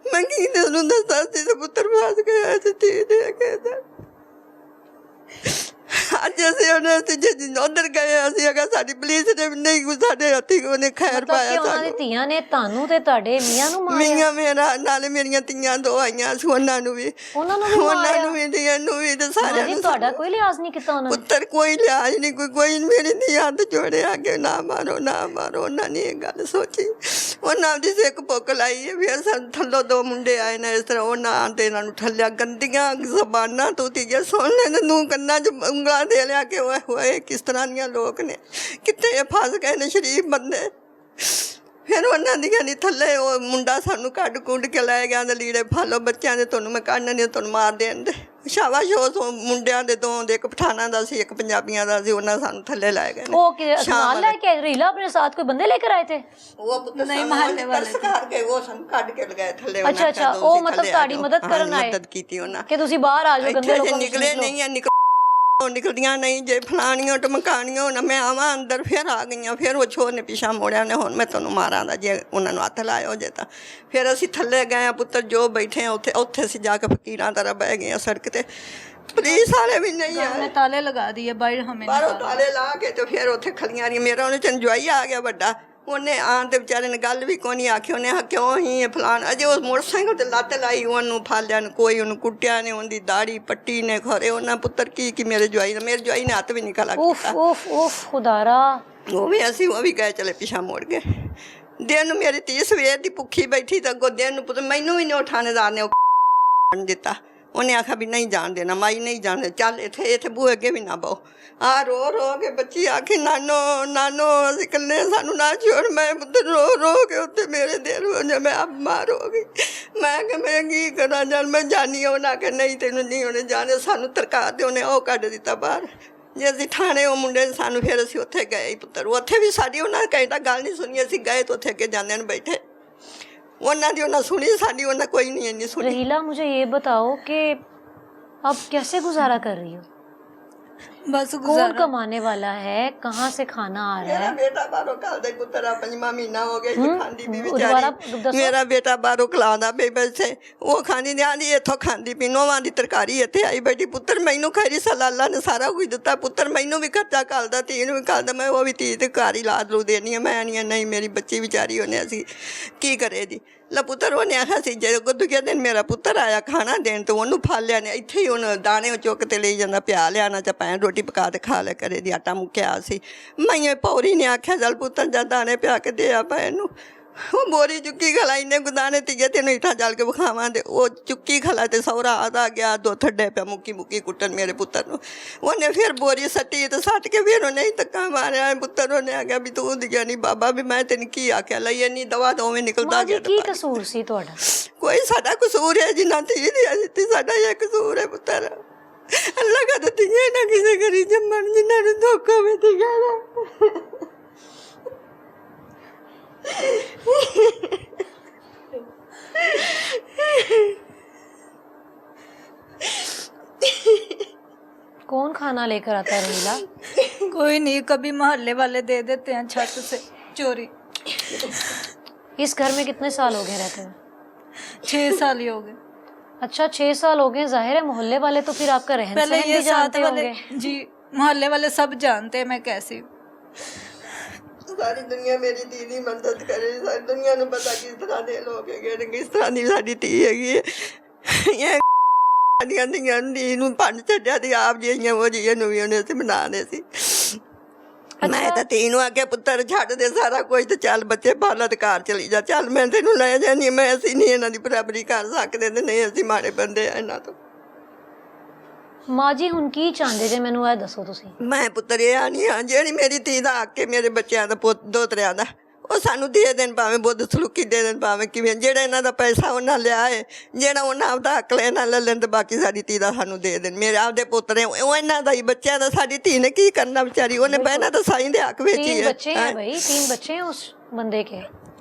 ਮੈਂ ਕੀ ਉਹਨੂੰ ਦੱਸਦਾ ਸੀ ਤੇ ਪੁੱਤਰ ਫਸ ਗਿਆ ਸੀ ਧੀ ਦੇ ਕੇ। ਅੱਜ ਅਸੀਂ ਉੱਧਰ ਗਏ, ਅਸੀਂ ਅਗਰ ਸਾਡੀ ਪੁਲਿਸ ਨੇ ਨਹੀਂ ਸਾਡੇ ਹੱਥੀ ਉਹਨੇ ਖੈਰ ਪਾਇਆ। ਉਹਨਾਂ ਦੀ ਧੀਆਂ ਨੇ ਤੁਹਾਨੂੰ ਤੇ ਤੁਹਾਡੇ ਮੀਆਂ ਨੂੰ ਮਾਰਿਆ? ਮੀਆਂ ਮੇਰਾ ਨਾਲੇ ਮੇਰੀਆਂ ਧੀਆਂ 2 ਆਈਆਂ ਸੀ, ਉਹਨਾਂ ਨੂੰ ਵੀ ਧੀਆਂ ਨੂੰ ਵੀ ਤੇ ਸਾਰਿਆਂ ਨੂੰ। ਤੁਹਾਡਾ ਕੋਈ ਲਿਹਾਜ਼ ਨਹੀਂ ਕੀਤਾ ਉਹਨਾਂ ਨੇ? ਪੁੱਤਰ ਕੋਈ ਲਿਹਾਜ਼ ਨਹੀਂ, ਕੋਈ ਮੇਰੀ ਧੀਆਂ ਹੱਥ ਜੋੜੇ ਅੱਗੇ ਨਾ ਮਾਰੋ। ਉਹਨਾਂ ਨੇ ਇਹ ਗੱਲ ਸੋਚੀ। ਉਹਨਾਂ ਦੀ ਸਿੱਕ ਪੁੱਕ ਲਾਈ। ਫਿਰ ਸਾਨੂੰ ਥੱਲੋਂ 2 ਮੁੰਡੇ ਆਏ ਨੇ ਇਸ ਤਰ੍ਹਾਂ। ਉਹਨਾਂ ਆਂਦੇ ਇਹਨਾਂ ਨੂੰ ਠੱਲਿਆ ਗੰਦੀਆਂ ਜ਼ਬਾਨਾਂ ਤੋਂ ਧੀਏ ਸੁਣ ਲੈ ਤੂੰ ਕੰਨਾਂ 'ਚ ਉਂਗਲਾਂ ਦੇ ਲਿਆ ਕਿ ਹੋਏ ਕਿਸ ਤਰ੍ਹਾਂ ਦੀਆਂ ਲੋਕ ਨੇ, ਕਿੱਥੇ ਫਸ ਗਏ ਨੇ ਸ਼ਰੀਫ ਬੰਦੇ। ਫਿਰ ਉਹਨਾਂ ਦੀਆਂ ਨਹੀਂ ਥੱਲੇ ਉਹ ਮੁੰਡਾ ਸਾਨੂੰ ਕੱਢ ਕੇ ਲੈ ਗਿਆ। ਲੀੜੇ ਫਾਲੋ ਬੱਚਿਆਂ ਦੇ, ਤੁਹਾਨੂੰ ਮੈਂ ਕੱਢਣੇ ਤੁਹਾਨੂੰ ਮਾਰ ਦੇਣ ਦੇ। ਸ਼ਾਬਾਸ਼ ਉਸ ਮੁੰਡਿਆਂ ਦੇ ਦੋ, ਇੱਕ ਪਠਾਨਾਂ ਦਾ ਸੀ, ਇੱਕ ਪੰਜਾਬੀਆਂ ਦਾ ਸੀ, ਉਹਨਾਂ ਸਾਨੂੰ ਥੱਲੇ ਲੈ ਗਏ ਨੇ। वो सामान लेके आए, रीला अपने साथ कोई बंदे लेकर आए थे? ਉਹ ਪੁੱਤ ਨਹੀਂ ਮਹੱਲੇ ਵਾਲੇ ਸਰਕਾਰ ਕੇ ਉਹ ਸਾਨੂੰ ਕੱਢ ਕੇ ਲਗਾਏ ਥੱਲੇ। ਅੱਛਾ ਅੱਛਾ, ਉਹ ਮਤਲਬ ਤੁਹਾਡੀ ਮਦਦ ਕਰਨ ਆਏ? ਮਦਦ ਕੀਤੀ ਉਹਨਾਂ ਕਿ ਤੁਸੀਂ ਬਾਹਰ ਆ ਜਾਓ, ਗੰਦੇ ਲੋਕਾਂ ਨਿਕਲੇ ਨਹੀਂ ਆ, ਨਿਕਲਦੀਆਂ ਨਹੀਂ ਜੇ ਫਲਾਣੀਆਂ ਟਮਕਾਣੀਆਂ ਹੁਣ ਮੈਂ ਆਵਾਂ ਅੰਦਰ। ਫਿਰ ਆ ਗਈਆਂ, ਫਿਰ ਉਹ ਛੋਰ ਨੇ ਪਿਛਾ ਮੋੜਿਆ ਨੇ ਹੁਣ ਮੈਂ ਤੁਹਾਨੂੰ ਮਾਰਾਂਗਾ ਜੇ ਉਹਨਾਂ ਨੂੰ ਹੱਥ ਲਾਇਆ ਹੋ ਜੇ ਤਾਂ। ਫਿਰ ਅਸੀਂ ਥੱਲੇ ਗਏ ਆ ਪੁੱਤਰ, ਜੋ ਬੈਠੇ ਆ ਉੱਥੇ ਅਸੀਂ ਜਾ ਕੇ ਫਕੀਰਾਂ ਤਰ੍ਹਾਂ ਬਹਿ ਗਏ ਆ ਸੜਕ ਤੇ। ਪੁਲਿਸ ਵਾਲੇ ਵੀ ਨਹੀਂ ਆਏ, ताले लगा दिए बाहर हमें। ਬਾਹਰੋਂ ਤਾਲੇ ਲਾ ਕੇ ਤੇ ਫਿਰ ਉੱਥੇ ਖਲੀਆਂ ਰਹੀ। ਮੇਰਾ ਉਹਨੇ ਚੰਜਵਾਈ ਆ ਗਿਆ ਵੱਡਾ, ਉਹਨੇ ਆਣ ਤੇ ਵਿਚਾਰੇ ਨੇ ਗੱਲ ਵੀ ਕੋਈ ਨਹੀਂ ਆਖੀ। ਉਹਨੇ ਕਿਉਂ ਹੀ ਇਹ ਫਲਾਣ, ਅਜੇ ਉਹ ਮੋਟਰਸਾਈਕਲ ਤੇ ਲੱਤ ਲਾਈ, ਉਹਨੂੰ ਫੜ ਲਿਆ, ਕੋਈ ਉਹਨੂੰ ਕੁੱਟਿਆ ਨੇ, ਉਹਦੀ ਦਾੜੀ ਪੱਟੀ ਨੇ ਖੋਰੇ। ਉਹਨਾਂ ਪੁੱਤਰ ਕੀ ਮੇਰੇ ਜਵਾਈ ਨੇ ਹੱਥ ਵੀ ਨਹੀਂ ਖਲਾ ਕੀਤਾ। उफ उफ खुदारा। ਉਹ ਵੀ ਗਏ ਚਲੇ ਪਿਛਾ ਮੋੜ ਗਏ। ਦਿਨ ਨੂੰ ਮੇਰੀ ਧੀ ਸਵੇਰ ਦੀ ਭੁੱਖੀ ਬੈਠੀ ਤਾਂ ਅੱਗੋਂ ਦਿਨ ਨੂੰ ਪੁੱਤ ਮੈਨੂੰ ਵੀ ਨਹੀਂ ਉਹ ਥਾਣੇਦਾਰ ਨੇ ਉਹ ਦਿੱਤਾ। ਉਹਨੇ ਆਖਿਆ ਵੀ ਨਹੀਂ ਜਾਣ ਦੇਣਾ, ਮਾਈ ਨਹੀਂ ਜਾਣ ਦੇ, ਚੱਲ ਇੱਥੇ ਬੂਹੇ ਅੱਗੇ ਵੀ ਨਾ ਬਹੁ। ਆ ਰੋ ਰੋ ਕੇ ਬੱਚੀ ਆਖੀ ਨਾਨੋ ਨਾਨੋ ਅਸੀਂ ਇਕੱਲੇ, ਸਾਨੂੰ ਨਾ ਛੋੜ। ਮੈਂ ਪੁੱਤ ਰੋ ਕੇ ਉੱਥੇ ਮੇਰੇ ਦਿਲ ਹੋ ਜਾ, ਮੈਂ ਆਪ ਮਾਰ ਹੋ ਗਈ। ਮੈਂ ਕਿ ਮੈਂ ਕੀ ਕਰਾਂ, ਜਦ ਮੈਂ ਜਾਨੀ ਉਹਨਾਂ ਕਿ ਨਹੀਂ ਤੈਨੂੰ ਨਹੀਂ ਉਹਨੇ ਜਾਣੇ, ਸਾਨੂੰ ਤਰਕਾ ਤੇ ਉਹਨੇ ਉਹ ਕੱਢ ਦਿੱਤਾ ਬਾਹਰ। ਜੇ ਅਸੀਂ ਥਾਣੇ ਉਹ ਮੁੰਡੇ ਸਾਨੂੰ, ਫਿਰ ਅਸੀਂ ਉੱਥੇ ਗਏ ਪੁੱਤਰ। ਉੱਥੇ ਵੀ ਸਾਡੀ ਉਹਨਾਂ ਕਹਿੰਦਾ ਗੱਲ ਨਹੀਂ ਸੁਣੀ। ਅਸੀਂ ਗਏ ਤਾਂ ਉੱਥੇ ਅੱਗੇ ਜਾਂਦੇ ਨੂੰ ਬੈਠੇ, ਉਹਨਾਂ ਦੀ ਉਹਨਾਂ ਸੁਣੀ, ਸਾਡੀ ਉਹਨਾਂ ਕੋਈ ਨਹੀਂ ਇੰਨੀ ਸੁਣੀ। रहीला मुझे ये बताओ कि अब कैसे गुजारा कर रही हो? बस कौन कमाने वाला है, कहाँ से खाना आ रहा मेरा है? बेटा बाहरों कलदा पुत्रा 5वां महीना हो गया ये खांदी भी दोबारा बेचारी। दसो। मेरा बेटा बाहरों खिलादा पे बसे वो खांदी नहीं आंदी, इथों खांदी पी नौवां दी तरकारी इत्थे आई बैठी। पुत्र मैनू खैरी सलाला ने सारा कुछ दिता। पुत्र मैनू भी खर्चा करदा, धी नूं भी करदा। मैं वो भी धी ते घर ही लाद लू देनी है। मैं नहीं मेरी बच्ची बेचारी होने असी की करे जी। ला पुत्र ਉਹਨੇ ਆਖਿਆ ਸੀ ਜੇ ਦੂਜੇ ਦਿਨ ਮੇਰਾ ਪੁੱਤਰ ਆਇਆ ਖਾਣਾ ਦੇਣ ਤੇ ਉਹਨੂੰ ਫੜ ਲਿਆ ਨੇ, ਇੱਥੇ ਹੀ ਉਹਨੂੰ ਦਾਣੇ ਚੁੱਕ ਤੇ ਲਈ ਜਾਂਦਾ, ਪਿਆ ਲਿਆਣਾ ਚ ਪੈਣ ਰੋਟੀ ਪਕਾ ਤੇ ਖਾ ਲਿਆ ਕਰੇ ਦੀ, ਆਟਾ ਮੁੱਕਿਆ ਸੀ। ਮੈਂ ਪੌਰੀ ਨੇ ਆਖਿਆ ਚੱਲ ਪੁੱਤਰ ਜਾਂ ਦਾਣੇ ਪਿਆ ਕੇ ਦੇ ਆ ਪੈਣ ਨੂੰ। ਉਹ ਬੋਰੀ ਚੁੱਕੀ ਖਲਾ, ਇੰਨੇ ਗੁਦਾਨੇ ਤੀਏ ਤੈਨੂੰ ਇੱਥਾਂ ਚੱਲ ਕੇ ਵਿਖਾਵਾਂ। ਤੇ ਉਹ ਚੁੱਕੀ ਖਲਾ ਤੇ ਸਹੁਰਾ ਆਦਾ ਗਿਆ, ਦੋ ਥੱਡੇ ਪਿਆ ਮੁੱਕੀ ਕੁੱਟਣ ਮੇਰੇ ਪੁੱਤਰ ਨੂੰ। ਉਹਨੇ ਫਿਰ ਬੋਰੀ ਸੱਟੀ ਤੇ ਸੱਟ ਕੇ ਫਿਰ ਉਹਨੇ ਧੱਕਾ ਮਾਰਿਆ। ਪੁੱਤਰ ਉਹਨੇ ਆ ਗਿਆ ਵੀ ਤੂੰ ਦਿਆ ਨਹੀਂ ਬਾਬਾ, ਵੀ ਮੈਂ ਤੈਨੂੰ ਕੀ ਆਖਿਆ, ਲਈ ਇੰਨੀ ਦਵਾ ਦੋਵੇਂ ਨਿਕਲਦਾ ਗਿਆ। ਕੀ ਕਸੂਰ ਸੀ ਤੁਹਾਡਾ? ਕੋਈ ਸਾਡਾ ਕਸੂਰ ਹੈ ਜਿੰਨਾ ਧੀ ਦੀ ਦਿੱਤੀ, ਸਾਡਾ ਇਹ ਕਸੂਰ ਹੈ ਪੁੱਤਰ। ਅੱਲਾ ਕਾ ਦਿੱਤੀ ਨਾ ਕਿਸੇ ਕਰੀ ਜੰਮਣ ਜਿੰਨਾ ਨੂੰ ਧੋਖਾ ਵਿੱਚ ਗਿਆ। कौन खाना लेकर आता है रहीला? कोई नहीं, कभी मोहल्ले वाले दे देते हैं छत से चोरी। इस घर में कितने साल हो गए रहते हुए? 6 साल ही हो गए। अच्छा 6 साल हो गए। जाहिर है मोहल्ले वाले तो फिर आपका रहन पहले सहन ये भी साथ जानते वाले होंगे। जी, मोहल्ले वाले सब जानते हैं मैं कैसी हूँ। ਸਾਰੀ ਦੁਨੀਆ ਮੇਰੀ ਧੀ ਦੀ ਮਦਦ ਕਰੇ। ਸਾਰੀ ਦੁਨੀਆ ਨੂੰ ਪਤਾ ਕਿਸ ਤਰ੍ਹਾਂ ਦੇ ਲੋਕ ਹੈਗੇ ਨੇ, ਕਿਸ ਤਰ੍ਹਾਂ ਦੀ ਸਾਡੀ ਧੀ ਹੈਗੀ ਹੈ। ਇਹ ਸਾਡੀਆਂ ਧੀਆਂ ਦੀ ਨੂੰ ਪੰਜ ਛੱਡਿਆ ਤੇ ਆਪ ਜਿਹੀਆਂ ਉਹ ਜਿਹੀਆਂ ਨੂੰ ਵੀ ਉਹਨੇ ਅਸੀਂ ਬਣਾਉਂਦੇ ਸੀ। ਮੈਂ ਤਾਂ ਧੀ ਨੂੰ ਆਖਿਆ ਪੁੱਤਰ ਛੱਡ ਦੇ ਸਾਰਾ ਕੁਝ ਤੇ ਚੱਲ ਬੱਚੇ ਪਾਲਤ ਘਰ ਚਲੀ ਜਾ, ਚੱਲ ਮੈਂ ਤੈਨੂੰ ਲੈ ਜਾਂਦੀ। ਮੈਂ ਅਸੀਂ ਨਹੀਂ ਇਹਨਾਂ ਦੀ ਬਰਾਬਰੀ ਕਰ ਸਕਦੇ ਤੇ ਨਹੀਂ ਅਸੀਂ ਮਾੜੇ ਬੰਦੇ ਆ ਇਹਨਾਂ ਤੋਂ। ਮਾਂ ਜੀ ਹੁਣ ਕੀ ਚਾਹੁੰਦੇ ਜੇ, ਮੈਨੂੰ ਇਹ ਦੱਸੋ ਤੁਸੀਂ? ਮੈਂ ਪੁੱਤਰ ਇਹ ਆਨੀ ਹਾਂ ਜਿਹੜੀ ਮੇਰੀ ਧੀ ਦਾ ਹੱਕ ਹੈ, ਮੇਰੇ ਬੱਚਿਆਂ ਦਾ ਪੁੱਤ ਦੋਤਰਿਆਂ ਦਾ, ਉਹ ਸਾਨੂੰ ਦੇ ਦੇਣ, ਭਾਵੇਂ ਬੁੱਧ ਸਲੂਕੀ ਦੇ ਦੇਣ, ਭਾਵੇਂ ਕਿਵੇਂ। ਜਿਹੜਾ ਇਹਨਾਂ ਦਾ ਪੈਸਾ ਉਹਨਾਂ ਲਿਆ ਹੈ, ਜਿਹੜਾ ਉਹਨਾਂ ਆਪਦਾ ਹੱਕ ਲੈਣਾ ਲੈ ਲੈਣ, ਤੇ ਬਾਕੀ ਸਾਡੀ ਧੀ ਦਾ ਸਾਨੂੰ ਦੇ ਦੇਣ। ਮੇਰੇ ਆਪਦੇ ਪੁੱਤਰ ਉਹ ਇਹਨਾਂ ਦਾ ਹੀ ਬੱਚਿਆਂ ਦਾ। ਸਾਡੀ ਧੀ ਨੇ ਕੀ ਕਰਨਾ ਵਿਚਾਰੀ, ਉਹਨੇ ਬਹਿਣਾ ਤਾਂ ਸਾਈਂ ਦੇ ਹੱਕ ਵਿੱਚ ਹੀ तीन ਹੈ। बच्चे हैं भाई, 3 बच्चे हैं उस बंदे के।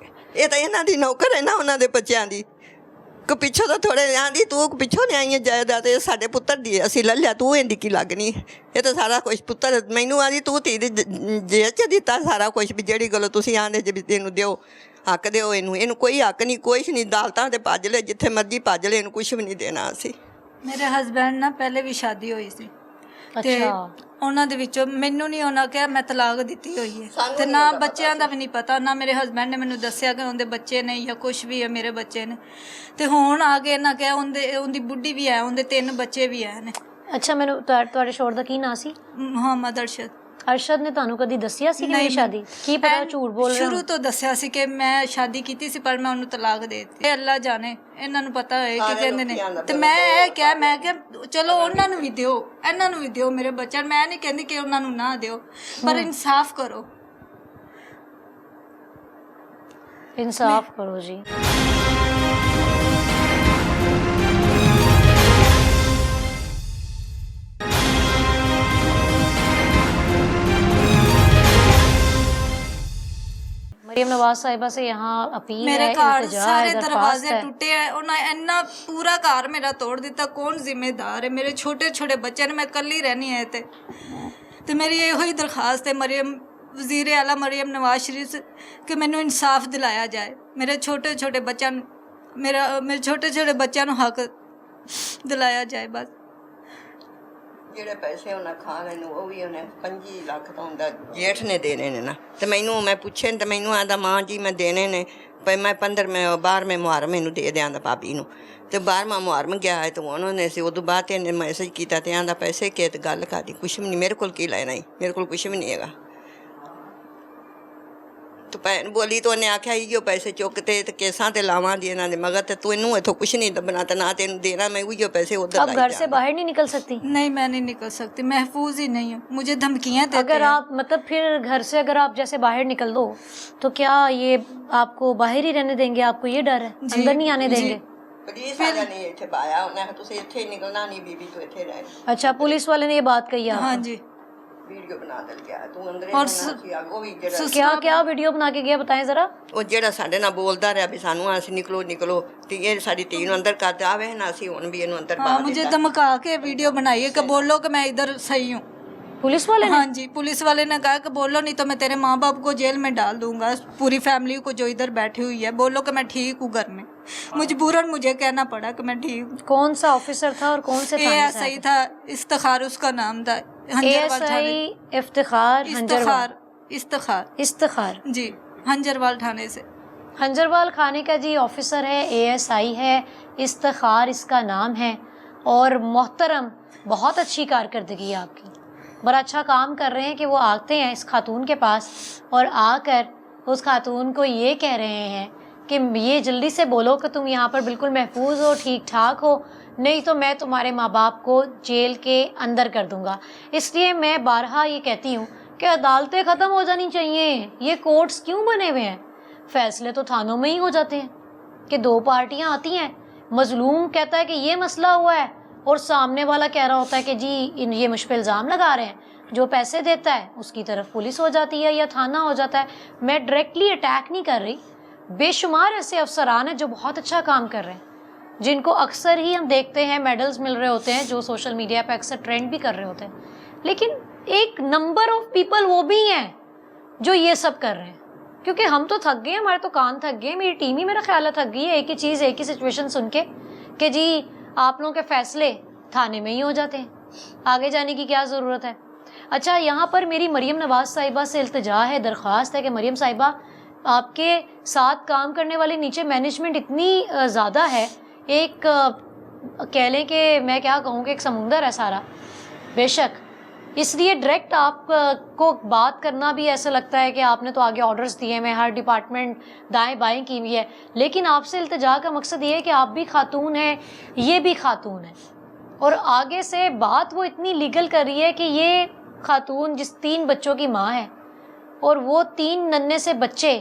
ਇਹ ਤਾਂ ਇਹਨਾਂ ਦੀ ਨੌਕਰ ਹੈ ਨਾ, ਉਹਨਾਂ ਦੇ ਬੱਚਿਆਂ ਦੀ। ਕਿ ਪਿੱਛੋਂ ਤਾਂ ਥੋੜੇ ਆਂਦੀ ਤੂੰ ਪਿੱਛੋਂ ਨਹੀਂ ਆਈਆਂ ਜਾਇਦਾਦ, ਇਹ ਸਾਡੇ ਪੁੱਤਰ ਦੀ ਅਸੀਂ ਲੈ ਲਿਆ, ਤੂੰ ਇਹਦੀ ਕੀ ਲੱਗਣੀ। ਇਹ ਤਾਂ ਸਾਰਾ ਕੁਛ ਪੁੱਤਰ ਮੈਨੂੰ ਆਂਦੀ ਤੂੰ ਧੀ ਦੀ ਜੇਲ੍ਹ 'ਚ ਦਿੱਤਾ ਸਾਰਾ ਕੁਛ, ਵੀ ਜਿਹੜੀ ਗੱਲ ਤੁਸੀਂ ਆਂਦੇ ਜੇ ਵੀ ਇਹਨੂੰ ਦਿਓ, ਹੱਕ ਦਿਓ ਇਹਨੂੰ ਕੋਈ ਹੱਕ ਨਹੀਂ, ਕੁਛ ਨਹੀਂ। ਅਦਾਲਤਾਂ ਤੇ ਭੱਜ ਲੈ, ਜਿੱਥੇ ਮਰਜ਼ੀ ਭੱਜ ਲੈ, ਇਹਨੂੰ ਕੁਛ ਵੀ ਨਹੀਂ ਦੇਣਾ ਅਸੀਂ। ਮੇਰੇ ਹਸਬੈਂਡ ਨਾਲ ਪਹਿਲੇ ਵੀ ਸ਼ਾਦੀ ਹੋਈ ਸੀ ਤੇ अच्छा ਉਹਨਾਂ ਦੇ ਵਿੱਚੋਂ ਮੈਨੂੰ ਨਹੀਂ ਉਹਨਾਂ ਕਿਹਾ ਮੈਂ ਤਲਾਕ ਦਿੱਤੀ ਹੋਈ ਹੈ, ਤੇ ਨਾ ਬੱਚਿਆਂ ਦਾ ਵੀ ਨਹੀਂ ਪਤਾ, ਨਾ ਮੇਰੇ ਹਸਬੈਂਡ ਨੇ ਮੈਨੂੰ ਦੱਸਿਆ ਕਿ ਉਹਦੇ ਬੱਚੇ ਨੇ ਜਾਂ ਕੁਝ ਵੀ ਹੈ, ਮੇਰੇ ਬੱਚੇ ਨੇ। ਤੇ ਹੁਣ ਆ ਕੇ ਨਾ ਕਿਹਾ ਉਹਦੀ ਬੁੱਢੀ ਵੀ ਹੈ, ਉਹਦੇ 3 ਬੱਚੇ ਵੀ ਹੈ ਨੇ। अच्छा ਮੈਨੂੰ ਤੁਹਾਡੇ ਸ਼ੋਹਰ ਦਾ ਕੀ ਨਾਂ ਸੀ? ਮੁਹੰਮਦ ਅਰਸ਼ਦ। ਅਰਸ਼ਦ ਨੇ ਤੁਹਾਨੂੰ ਕਦੀ ਦੱਸਿਆ ਸੀ ਕਿ ਮੇਰੀ ਸ਼ਾਦੀ? ਕੀ ਪਤਾ ਝੂਠ ਬੋਲ ਰਹੇ ਸ਼ੁਰੂ ਤੋਂ ਦੱਸਿਆ ਸੀ ਕਿ ਮੈਂ ਸ਼ਾਦੀ ਕੀਤੀ ਸੀ, ਪਰ ਮੈਂ ਉਹਨੂੰ ਤਲਾਕ ਦੇ ਦਿੱਤੀ। ਇਹ ਅੱਲਾ ਜਾਣੇ, ਇਹਨਾਂ ਨੂੰ ਪਤਾ ਹੋਏ ਕੀ ਕਹਿੰਦੇ ਨੇ। ਤੇ ਮੈਂ ਇਹ ਕਿਹਾ, ਮੈਂ ਕਿਹਾ ਚਲੋ ਉਹਨਾਂ ਨੂੰ ਵੀ ਦਿਓ, ਇਹਨਾਂ ਨੂੰ ਵੀ ਦਿਓ ਮੇਰੇ ਬੱਚਿਆਂ ਨੂੰ। ਮੈਂ ਨਹੀਂ ਕਹਿੰਦੀ ਕਿ ਉਹਨਾਂ ਨੂੰ ਨਾ ਦਿਓ, ਪਰ ਇਨਸਾਫ ਕਰੋ। इंसाफ करो जी। मरियम नवाज साहिबा से यहाँ अपील मेरे है, घर इल्तिजा है, सारे दरख्वास्त दरवाजे है। टूटे हैं, उन्हें इन्ना पूरा घर मेरा तोड़ दिता। कौन जिम्मेदार है? मेरे छोटे छोटे बच्चे ने, मैं कल ही रहनी है तो मेरी यही दरख्वास्त है मरियम वज़ीर आला मरियम नवाज शरीफ से कि मैंने इंसाफ दिलाया जाए। मेरे छोटे छोटे बच्चों मेरे छोटे छोटे बच्चों हक दिलाया जाए। बस ਜਿਹੜੇ ਪੈਸੇ ਉਹਨਾਂ ਖਾ ਗਏ ਨੂੰ ਉਹ ਵੀ ਉਹਨੇ 25 ਲੱਖ ਤਾਂ ਹੁੰਦਾ ਜੇਠ ਨੇ ਦੇਣੇ ਨੇ ਨਾ, ਤੇ ਮੈਨੂੰ ਮੈਂ ਪੁੱਛੇ ਤੇ ਮੈਨੂੰ ਆਂਦਾ ਮਾਂ ਜੀ ਮੈਂ ਦੇਣੇ ਨੇ ਭਾਈ ਮੈਂ 12ਵੇਂ ਮੁਹੱਰਮ ਇਹਨੂੰ ਦੇ ਦਿਆਂਦਾ ਭਾਬੀ ਨੂੰ, ਤੇ 12ਵਾਂ ਮੁਹੱਰਮ ਗਿਆ ਹੈ ਤੇ ਉਹਨੇ ਸੀ ਉਦੋਂ ਬਾਅਦ ਇਹਨੇ ਮੈਸੇਜ ਕੀਤਾ ਤੇ ਆਂਦਾ ਪੈਸੇ ਕੀ ਤੇ ਗੱਲ ਕਰਦੀ ਕੁਛ ਵੀ ਨਹੀਂ, ਮੇਰੇ ਕੋਲ ਕੀ ਲੈਣਾ ਹੀ, ਮੇਰੇ ਕੋਲ ਕੁਛ ਵੀ ਨਹੀਂ ਹੈਗਾ। ਤੂੰ ਭੈਣ ਬੋਲੀ ਤਾਂ ਉਹਨੇ ਆਖਿਆ ਇਹੋ ਪੈਸੇ ਚੁੱਕ ਤੇ ਕੇਸਾਂ ਤੇ ਲਾਵਾਂਗੀ ਇਹਨਾਂ ਦੇ ਮਗਰ, ਤੇ ਤੂੰ ਇਹਨੂੰ ਇੱਥੋਂ ਕੁਛ ਨਹੀਂ ਲੱਭਣਾ ਤੇ ਨਾ ਤੈਨੂੰ ਦੇਣਾ, ਮੈਂ ਉਹੀ ਪੈਸੇ उधर अब घर से बाहर नहीं निकल सकती? नहीं, मैं नहीं निकल सकती, महफूज ही नहीं हूँ, मुझे धमकियाँ देते अगर हैं। आप मतलब फिर घर से अगर आप जैसे बाहर निकल दो तो क्या ये आपको बाहर ही रहने देंगे? आपको ये डर है अंदर नहीं आने देंगे? पुलिस वाले ने इत्थे पाया उन्हें तुसी इत्थे ही निकलना नहीं, बीबी तो इत्थे रहना। अच्छा, पुलिस वाले ने ये बात कही आपको? हाँ जी। वीडियो बना दल गया तू अंदर और वो भी जेड़ा क्या क्या वीडियो बना के गया बताएं जरा। ਉਹ ਜਿਹੜਾ ਸਾਡੇ ਨਾਲ ਬੋਲਦਾ ਰਿਹਾ ਵੀ ਸਾਨੂੰ ਅਸੀਂ ਨਿਕਲੋ ਨਿਕਲੋ, ਤੇ ਇਹ ਸਾਡੀ ਧੀ ਨੂੰ ਅੰਦਰ ਕਰ ਆਵੇ ਨਾ, ਅਸੀਂ ਹੁਣ ਵੀ ਇਹਨੂੰ ਅੰਦਰ ਪਾ हाँ, मुझे धमका के वीडियो बनाई है कि बोलो कि मैं इधर सही हूँ। पुलिस वाले ने? हाँ जी, पुलिस वाले ने कहा कि बोलो नहीं तो मैं तेरे माँ बाप को जेल में डाल दूंगा, पूरी फैमिली को जो इधर बैठी हुई है, बोलो कि मैं ठीक हूँ घर में। मजबूरन मुझे कहना पड़ा कि मैं ठीक हूँ। कौन सा ऑफिसर था और कौन से थाने से सही था, इफ्तिखार उसका नाम था, हंजरवाल थाने। इफ्तिखार इफ्तिखार जी, हंजरवाल थाने से। हंजरवाल खाने का जी ऑफिसर है, ASI है, इफ्तिखार इसका नाम है। और मोहतरम, बहुत अच्छी कारकर्दगी है आपकी, बड़ा अच्छा काम कर रहे हैं कि वो आते हैं इस खातून के पास और आकर उस खातून को ये कह रहे हैं कि ये जल्दी से बोलो कि तुम यहाँ पर बिल्कुल महफूज हो, ठीक ठाक हो, नहीं तो मैं तुम्हारे माँ बाप को जेल के अंदर कर दूँगा। इसलिए मैं बारहा ये कहती हूँ कि अदालतें ख़त्म हो जानी चाहिए। ये कोर्ट्स क्यों बने हुए हैं? फ़ैसले तो थानों में ही हो जाते हैं कि दो पार्टियाँ आती हैं, मजलूम कहता है कि ये मसला हुआ है और सामने वाला कह रहा होता है कि जी ये मुझ पर इल्ज़ाम लगा रहे हैं। जो पैसे देता है उसकी तरफ पुलिस हो जाती है या थाना हो जाता है। मैं डायरेक्टली अटैक नहीं कर रही, बेशुमार ऐसे अफसरान हैं जो बहुत अच्छा काम कर रहे हैं, जिनको अक्सर ही हम देखते हैं मेडल्स मिल रहे होते हैं, जो सोशल मीडिया पे अक्सर ट्रेंड भी कर रहे होते हैं। लेकिन एक नंबर ऑफ पीपल वो भी हैं जो ये सब कर रहे हैं, क्योंकि हम तो थक गए, हमारे तो कान थक गए, मेरी टीम ही मेरा ख्याल थक गई है एक ही चीज़, एक ही सिचुएशन सुन के कि जी आप लोगों के फैसले थाने में ही हो जाते हैं, आगे जाने की क्या ज़रूरत है। अच्छा, यहाँ पर मेरी मरियम नवाज साहिबा से इल्तिजा है, दरख्वास्त है कि मरियम साहिबा आपके साथ काम करने वाली नीचे मैनेजमेंट इतनी ज़्यादा है, एक कह लें कि मैं क्या कहूँ कि एक समुंदर है सारा, बेशक, इसलिए डायरेक्ट आप को बात करना भी ऐसा लगता है कि आपने तो आगे ऑर्डर्स दिए हैं, हर डिपार्टमेंट दाएं बाएं की हुई है। लेकिन आपसे इल्तिजा का मकसद ये है कि आप भी खातून हैं, ये भी खातून है, और आगे से बात वो इतनी लीगल कर रही है कि ये खातून जिस 3 बच्चों की माँ है और वो 3 नन्हे से बच्चे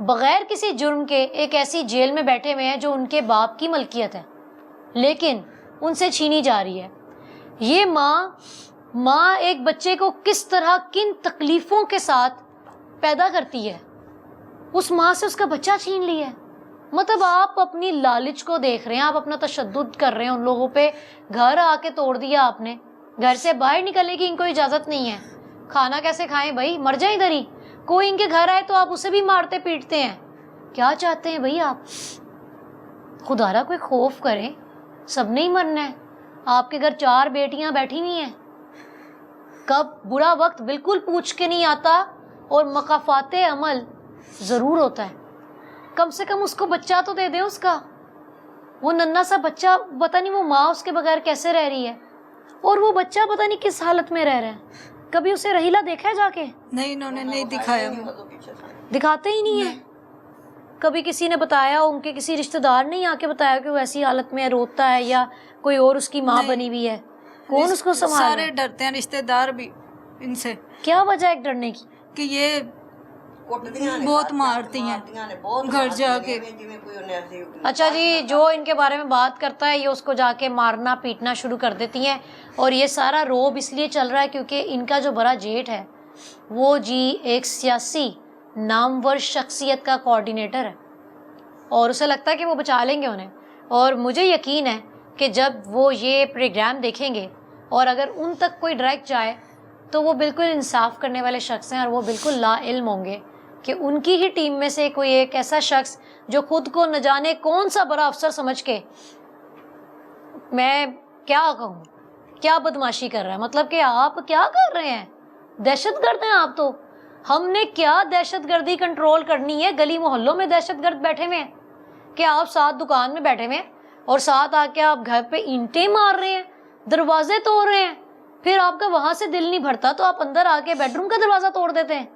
बग़ैर किसी जुर्म के एक ऐसी जेल में बैठे हुए हैं जो उनके बाप की मलकियत है, लेकिन उनसे छीनी जा रही है। ये माँ एक बच्चे को किस तरह किन तकलीफ़ों के साथ पैदा करती है, उस माँ से उसका बच्चा छीन लिया है। मतलब आप अपनी लालच को देख रहे हैं, आप अपना तशद्दुद कर रहे हैं उन लोगों पे, घर आके तोड़ दिया आपने, घर से बाहर निकलने की इनको इजाज़त नहीं है। खाना कैसे खाएं भाई, मर जाए इधर ही, कोई इनके घर आए तो आप उसे भी मारते पीटते हैं। क्या चाहते हैं भाई आप? खुदारा कोई खौफ करें, सब नहीं मरना है। आपके घर 4 बेटियां बैठी हुई हैं, कब बुरा वक्त बिल्कुल पूछ के नहीं आता और मकाफाते अमल ज़रूर होता है। कम से कम उसको बच्चा तो दे दे उसका, वो नन्हा सा बच्चा, पता नहीं वो माँ उसके बगैर कैसे रह रही है, और वो बच्चा पता नहीं किस हालत में रह रहा है। कभी उसे रहीला देखा है जाके? नहीं, इन्होंने नहीं दिखाया, दिखाते ही नहीं है। कभी किसी ने बताया, उनके किसी रिश्तेदार ने आके बताया कि वो ऐसी हालत में रोता है या कोई और उसकी माँ बनी हुई है? कौन उसको संभाल? सारे डरते हैं, रिश्तेदार भी इनसे। क्या वजह है डरने की? कि ये बहुत मारती हैं घर जाके। अच्छा जी, जो इनके बारे में बात करता है ये उसको जाके मारना पीटना शुरू कर देती हैं, और ये सारा रोब इसलिए चल रहा है क्योंकि इनका जो बड़ा जेठ है वो जी एक सियासी नामवर शख्सियत का कोऑर्डिनेटर है और उसे लगता है कि वो बचा लेंगे उन्हें। और मुझे यकीन है कि जब वो ये प्रोग्राम देखेंगे और अगर उन तक कोई डायरेक्ट जाए तो वो बिल्कुल इंसाफ करने वाले शख्स हैं और वो बिल्कुल लाइल्म होंगे कि उनकी ही टीम में से कोई एक ऐसा शख्स जो खुद को न जाने कौन सा बड़ा अफसर समझ के, मैं क्या कहूँ, क्या बदमाशी कर रहा है। मतलब कि आप क्या कर रहे हैं, दहशतगर्द हैं आप। तो हमने क्या दहशतगर्दी कंट्रोल करनी है, गली मोहल्लों में दहशतगर्द बैठे हुए हैं कि आप साथ दुकान में बैठे हुए हैं और साथ आके आप घर पे ईंटें मार रहे हैं, दरवाजे तोड़ रहे हैं, फिर आपका वहाँ से दिल नहीं भरता तो आप अंदर आके बेडरूम का दरवाज़ा तोड़ देते हैं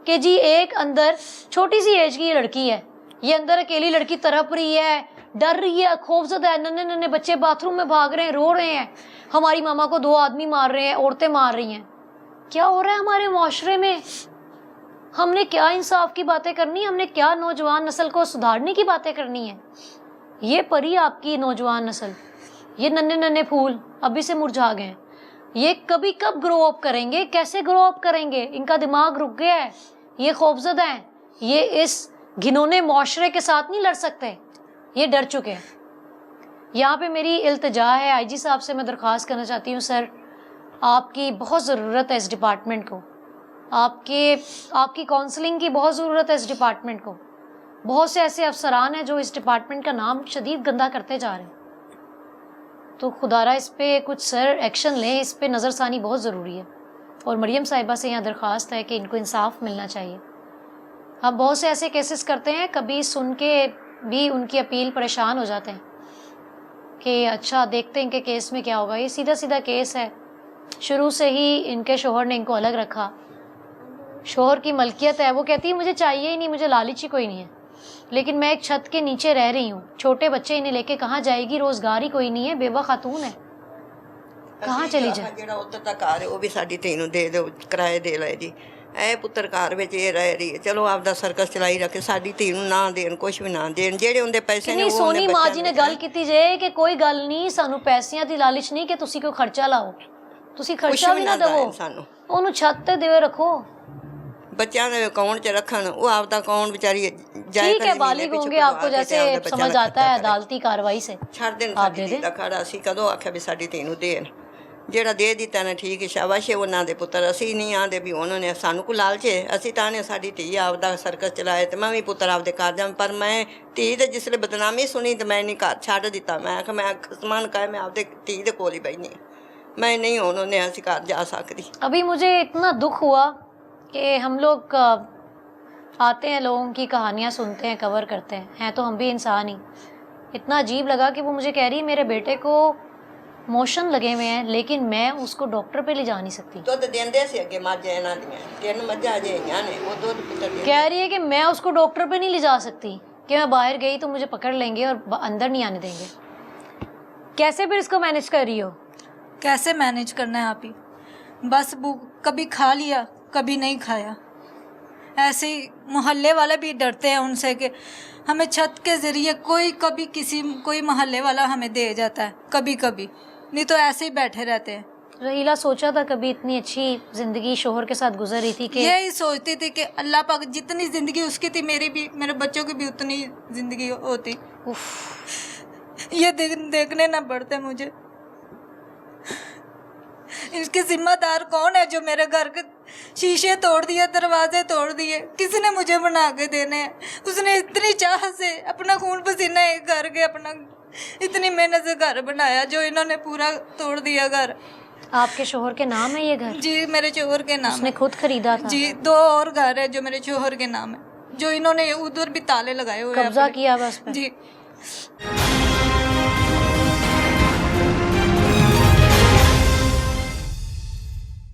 कि जी एक अंदर छोटी सी एज की लड़की है, ये अंदर अकेली लड़की तड़प रही है, डर रही है, खौफजदा है, नन्हे नन्हे बच्चे बाथरूम में भाग रहे हैं, रो रहे हैं, हमारी मामा को 2 आदमी मार रहे हैं, औरतें मार रही हैं। क्या हो रहा है हमारे मुआशरे में? हमने क्या इंसाफ की बातें करनी है, हमने क्या नौजवान नस्ल को सुधारने की बातें करनी है। ये परी आपकी नौजवान नस्ल, ये नन्हे नन्हे फूल अभी से मुरझा गए, ये कभी कब ग्रो अप करेंगे, कैसे ग्रो अप करेंगे? इनका दिमाग रुक गया है, ये खौफजदा हैं, ये इस घिनौने मुआशरे के साथ नहीं लड़ सकते, ये डर चुके हैं। यहाँ पे मेरी इल्तिजा है, आईजी साहब से मैं दरख्वास्त करना चाहती हूँ, सर आपकी बहुत ज़रूरत है इस डिपार्टमेंट को, आपकी काउंसलिंग की बहुत ज़रूरत है इस डिपार्टमेंट को। बहुत से ऐसे अफसरान हैं जो इस डिपार्टमेंट का नाम शदीद गंदा करते जा रहे हैं, तो खुदारा इस पर कुछ सर एक्शन लें, इस पर नज़रसानी बहुत ज़रूरी है। और मरियम साहिबा से यहाँ दरख्वास्त है कि इनको इंसाफ मिलना चाहिए। हम बहुत से ऐसे केसेस करते हैं, कभी सुन के भी उनकी अपील परेशान हो जाते हैं कि अच्छा देखते हैं इनके केस में क्या होगा। ये सीधा सीधा केस है, शुरू से ही इनके शोहर ने इनको अलग रखा, शोहर की मलकियत है, वो कहती है मुझे चाहिए ही नहीं, मुझे लालच ही कोई नहीं है, लेकिन मैं एक छत के नीचे रह रही हूँ, छोटे बच्चे इन्हें लेके कहाँ जाएगी, रोजगार ही कोई नहीं है, बेवा खातून है, कहाँ चली जाए। ਜਿਹੜਾ ਉੱਧਰ ਦਾ ਘਰ ਹੈ ਉਹ ਵੀ ਸਾਡੀ ਧੀ ਨੂੰ ਦੇ ਦਿਓ, ਕਿਰਾਏ ਦੇ ਲੈ ਜੀ। ਇਹ ਪੁੱਤਰ ਘਰ ਵਿੱਚ ਇਹ ਰਹਿ ਰਹੀ ਹੈ, ਚਲੋ ਆਪਦਾ ਸਰਕਸ ਚਲਾਈ ਰੱਖੇ, ਸਾਡੀ ਧੀ ਨੂੰ ਨਾ ਦੇਣ, ਕੁਛ ਵੀ ਨਾ ਦੇਣ, ਜਿਹੜੇ ਉਹਦੇ ਪੈਸੇ ਨੇ ਉਹ ਸੋਨੀ ਮਾਂ ਜੀ ਨੇ ਗੱਲ ਕੀਤੀ ਜੇ ਕਿ ਕੋਈ ਗੱਲ ਨਹੀਂ, ਸਾਨੂੰ ਪੈਸਿਆਂ ਦੀ ਲਾਲਚ ਨਹੀਂ ਕਿ ਤੁਸੀਂ ਕੋਈ ਖਰਚਾ ਲਾਓ, ਤੁਸੀਂ ਖਰਚਾ ਵੀ ਨਾ ਦੇਵੋ, ਉਹਨੂੰ ਛੱਤ ਤੇ ਦੇਵੇ ਰੱਖੋ, ਬੱਚਿਆਂ ਦੇ ਅਕਾਊਂਟ 'ਚ ਰੱਖਣ, ਉਹ ਆਪਦਾ ਅਕਾਊंट बेचारी जाए। ठीक है, बालिग होंगे, आपको जैसे समझ आता है अदालती कार्रवाई से, छड़ देन। आप दे दें खड़ा सी कदों आख्या भी साडी धी नूं देन, ਜਿਹੜਾ ਦੇ ਦਿੱਤਾ ਨਾ ਠੀਕ ਹੈ, ਸ਼ਾਬਾਸ਼ ਹੈ ਉਹਨਾਂ ਦੇ ਪੁੱਤਰ। ਅਸੀਂ ਨਹੀਂ ਆਂਦੇ ਵੀ ਉਹਨਾਂ ਨੇ ਸਾਨੂੰ ਕੋ ਲਾਲਚ ਹੈ, ਅਸੀਂ ਤਾਂ ਨੇ ਸਾਡੀ ਧੀ ਆਪਦਾ ਸਰਕਸ ਚਲਾਏ ਤੇ ਮੈਂ ਵੀ ਪੁੱਤਰ ਆਪਦੇ ਘਰ ਜਾਵਾਂ। ਪਰ ਮੈਂ ਧੀ ਦੇ ਜਿਸਲੇ ਬਦਨਾਮੀ ਸੁਣੀ ਤੇ ਮੈਂ ਨਹੀਂ ਘਰ ਛੱਡ ਦਿੱਤਾ। ਮੈਂ ਆਖਿਆ ਮੈਂ ਖਸਮਾਨ ਕਹੇ मैं ਆਪਦੇ ਧੀ ਦੇ ਕੋਲ ਹੀ ਬੈਠੀ ਹਾਂ, मैं नहीं उन्होंने ਅਸੀਂ ਘਰ ਜਾ ਸਕਦੀ। अभी मुझे इतना दुख हुआ कि हम लोग आते हैं, लोगों की कहानियाँ सुनते हैं, कवर करते हैं तो हम भी इंसान ही। इतना अजीब लगा कि वो मुझे कह रही है मेरे बेटे को मोशन लगे हुए हैं, लेकिन मैं उसको डॉक्टर पे ले जा नहीं सकती। कह रही है कि मैं उसको डॉक्टर पे नहीं ले जा सकती, कि मैं बाहर गई तो मुझे पकड़ लेंगे और अंदर नहीं आने देंगे। कैसे फिर इसको मैनेज कर रही हो? कैसे मैनेज करना है आप ही, बस कभी खा लिया कभी नहीं खाया। ऐसे ही मोहल्ले वाले भी डरते हैं उनसे कि हमें छत के ज़रिए कोई मोहल्ले वाला हमें दे जाता है कभी कभी, नहीं तो ऐसे ही बैठे रहते हैं। रहीला सोचा था कभी इतनी अच्छी ज़िंदगी शोहर के साथ गुजर रही थी कि यही सोचती थी कि अल्लाह पाक जितनी ज़िंदगी उसकी थी, मेरी भी, मेरे बच्चों की भी उतनी ज़िंदगी होती। ये देखने ना पड़ते मुझे। इसके जिम्मेदार कौन है जो मेरे घर के शीशे तोड़ दिए, दरवाजे तोड़ दिए? किसी ने मुझे बना के देने हैं? उसने इतनी चाह से अपना खून पसीना एक घर के अपना इतनी मेहनत से घर बनाया, जो इन्होंने पूरा तोड़ दिया घर। आपके शोहर के नाम है ये घर? जी मेरे शोहर के नाम। उसने खुद खरीदा था? जी 2 और घर है जो मेरे शोहर के नाम है, जो इन्होंने उधर भी ताले लगाए हुए हैं, कब्जा किया बस पे। जी।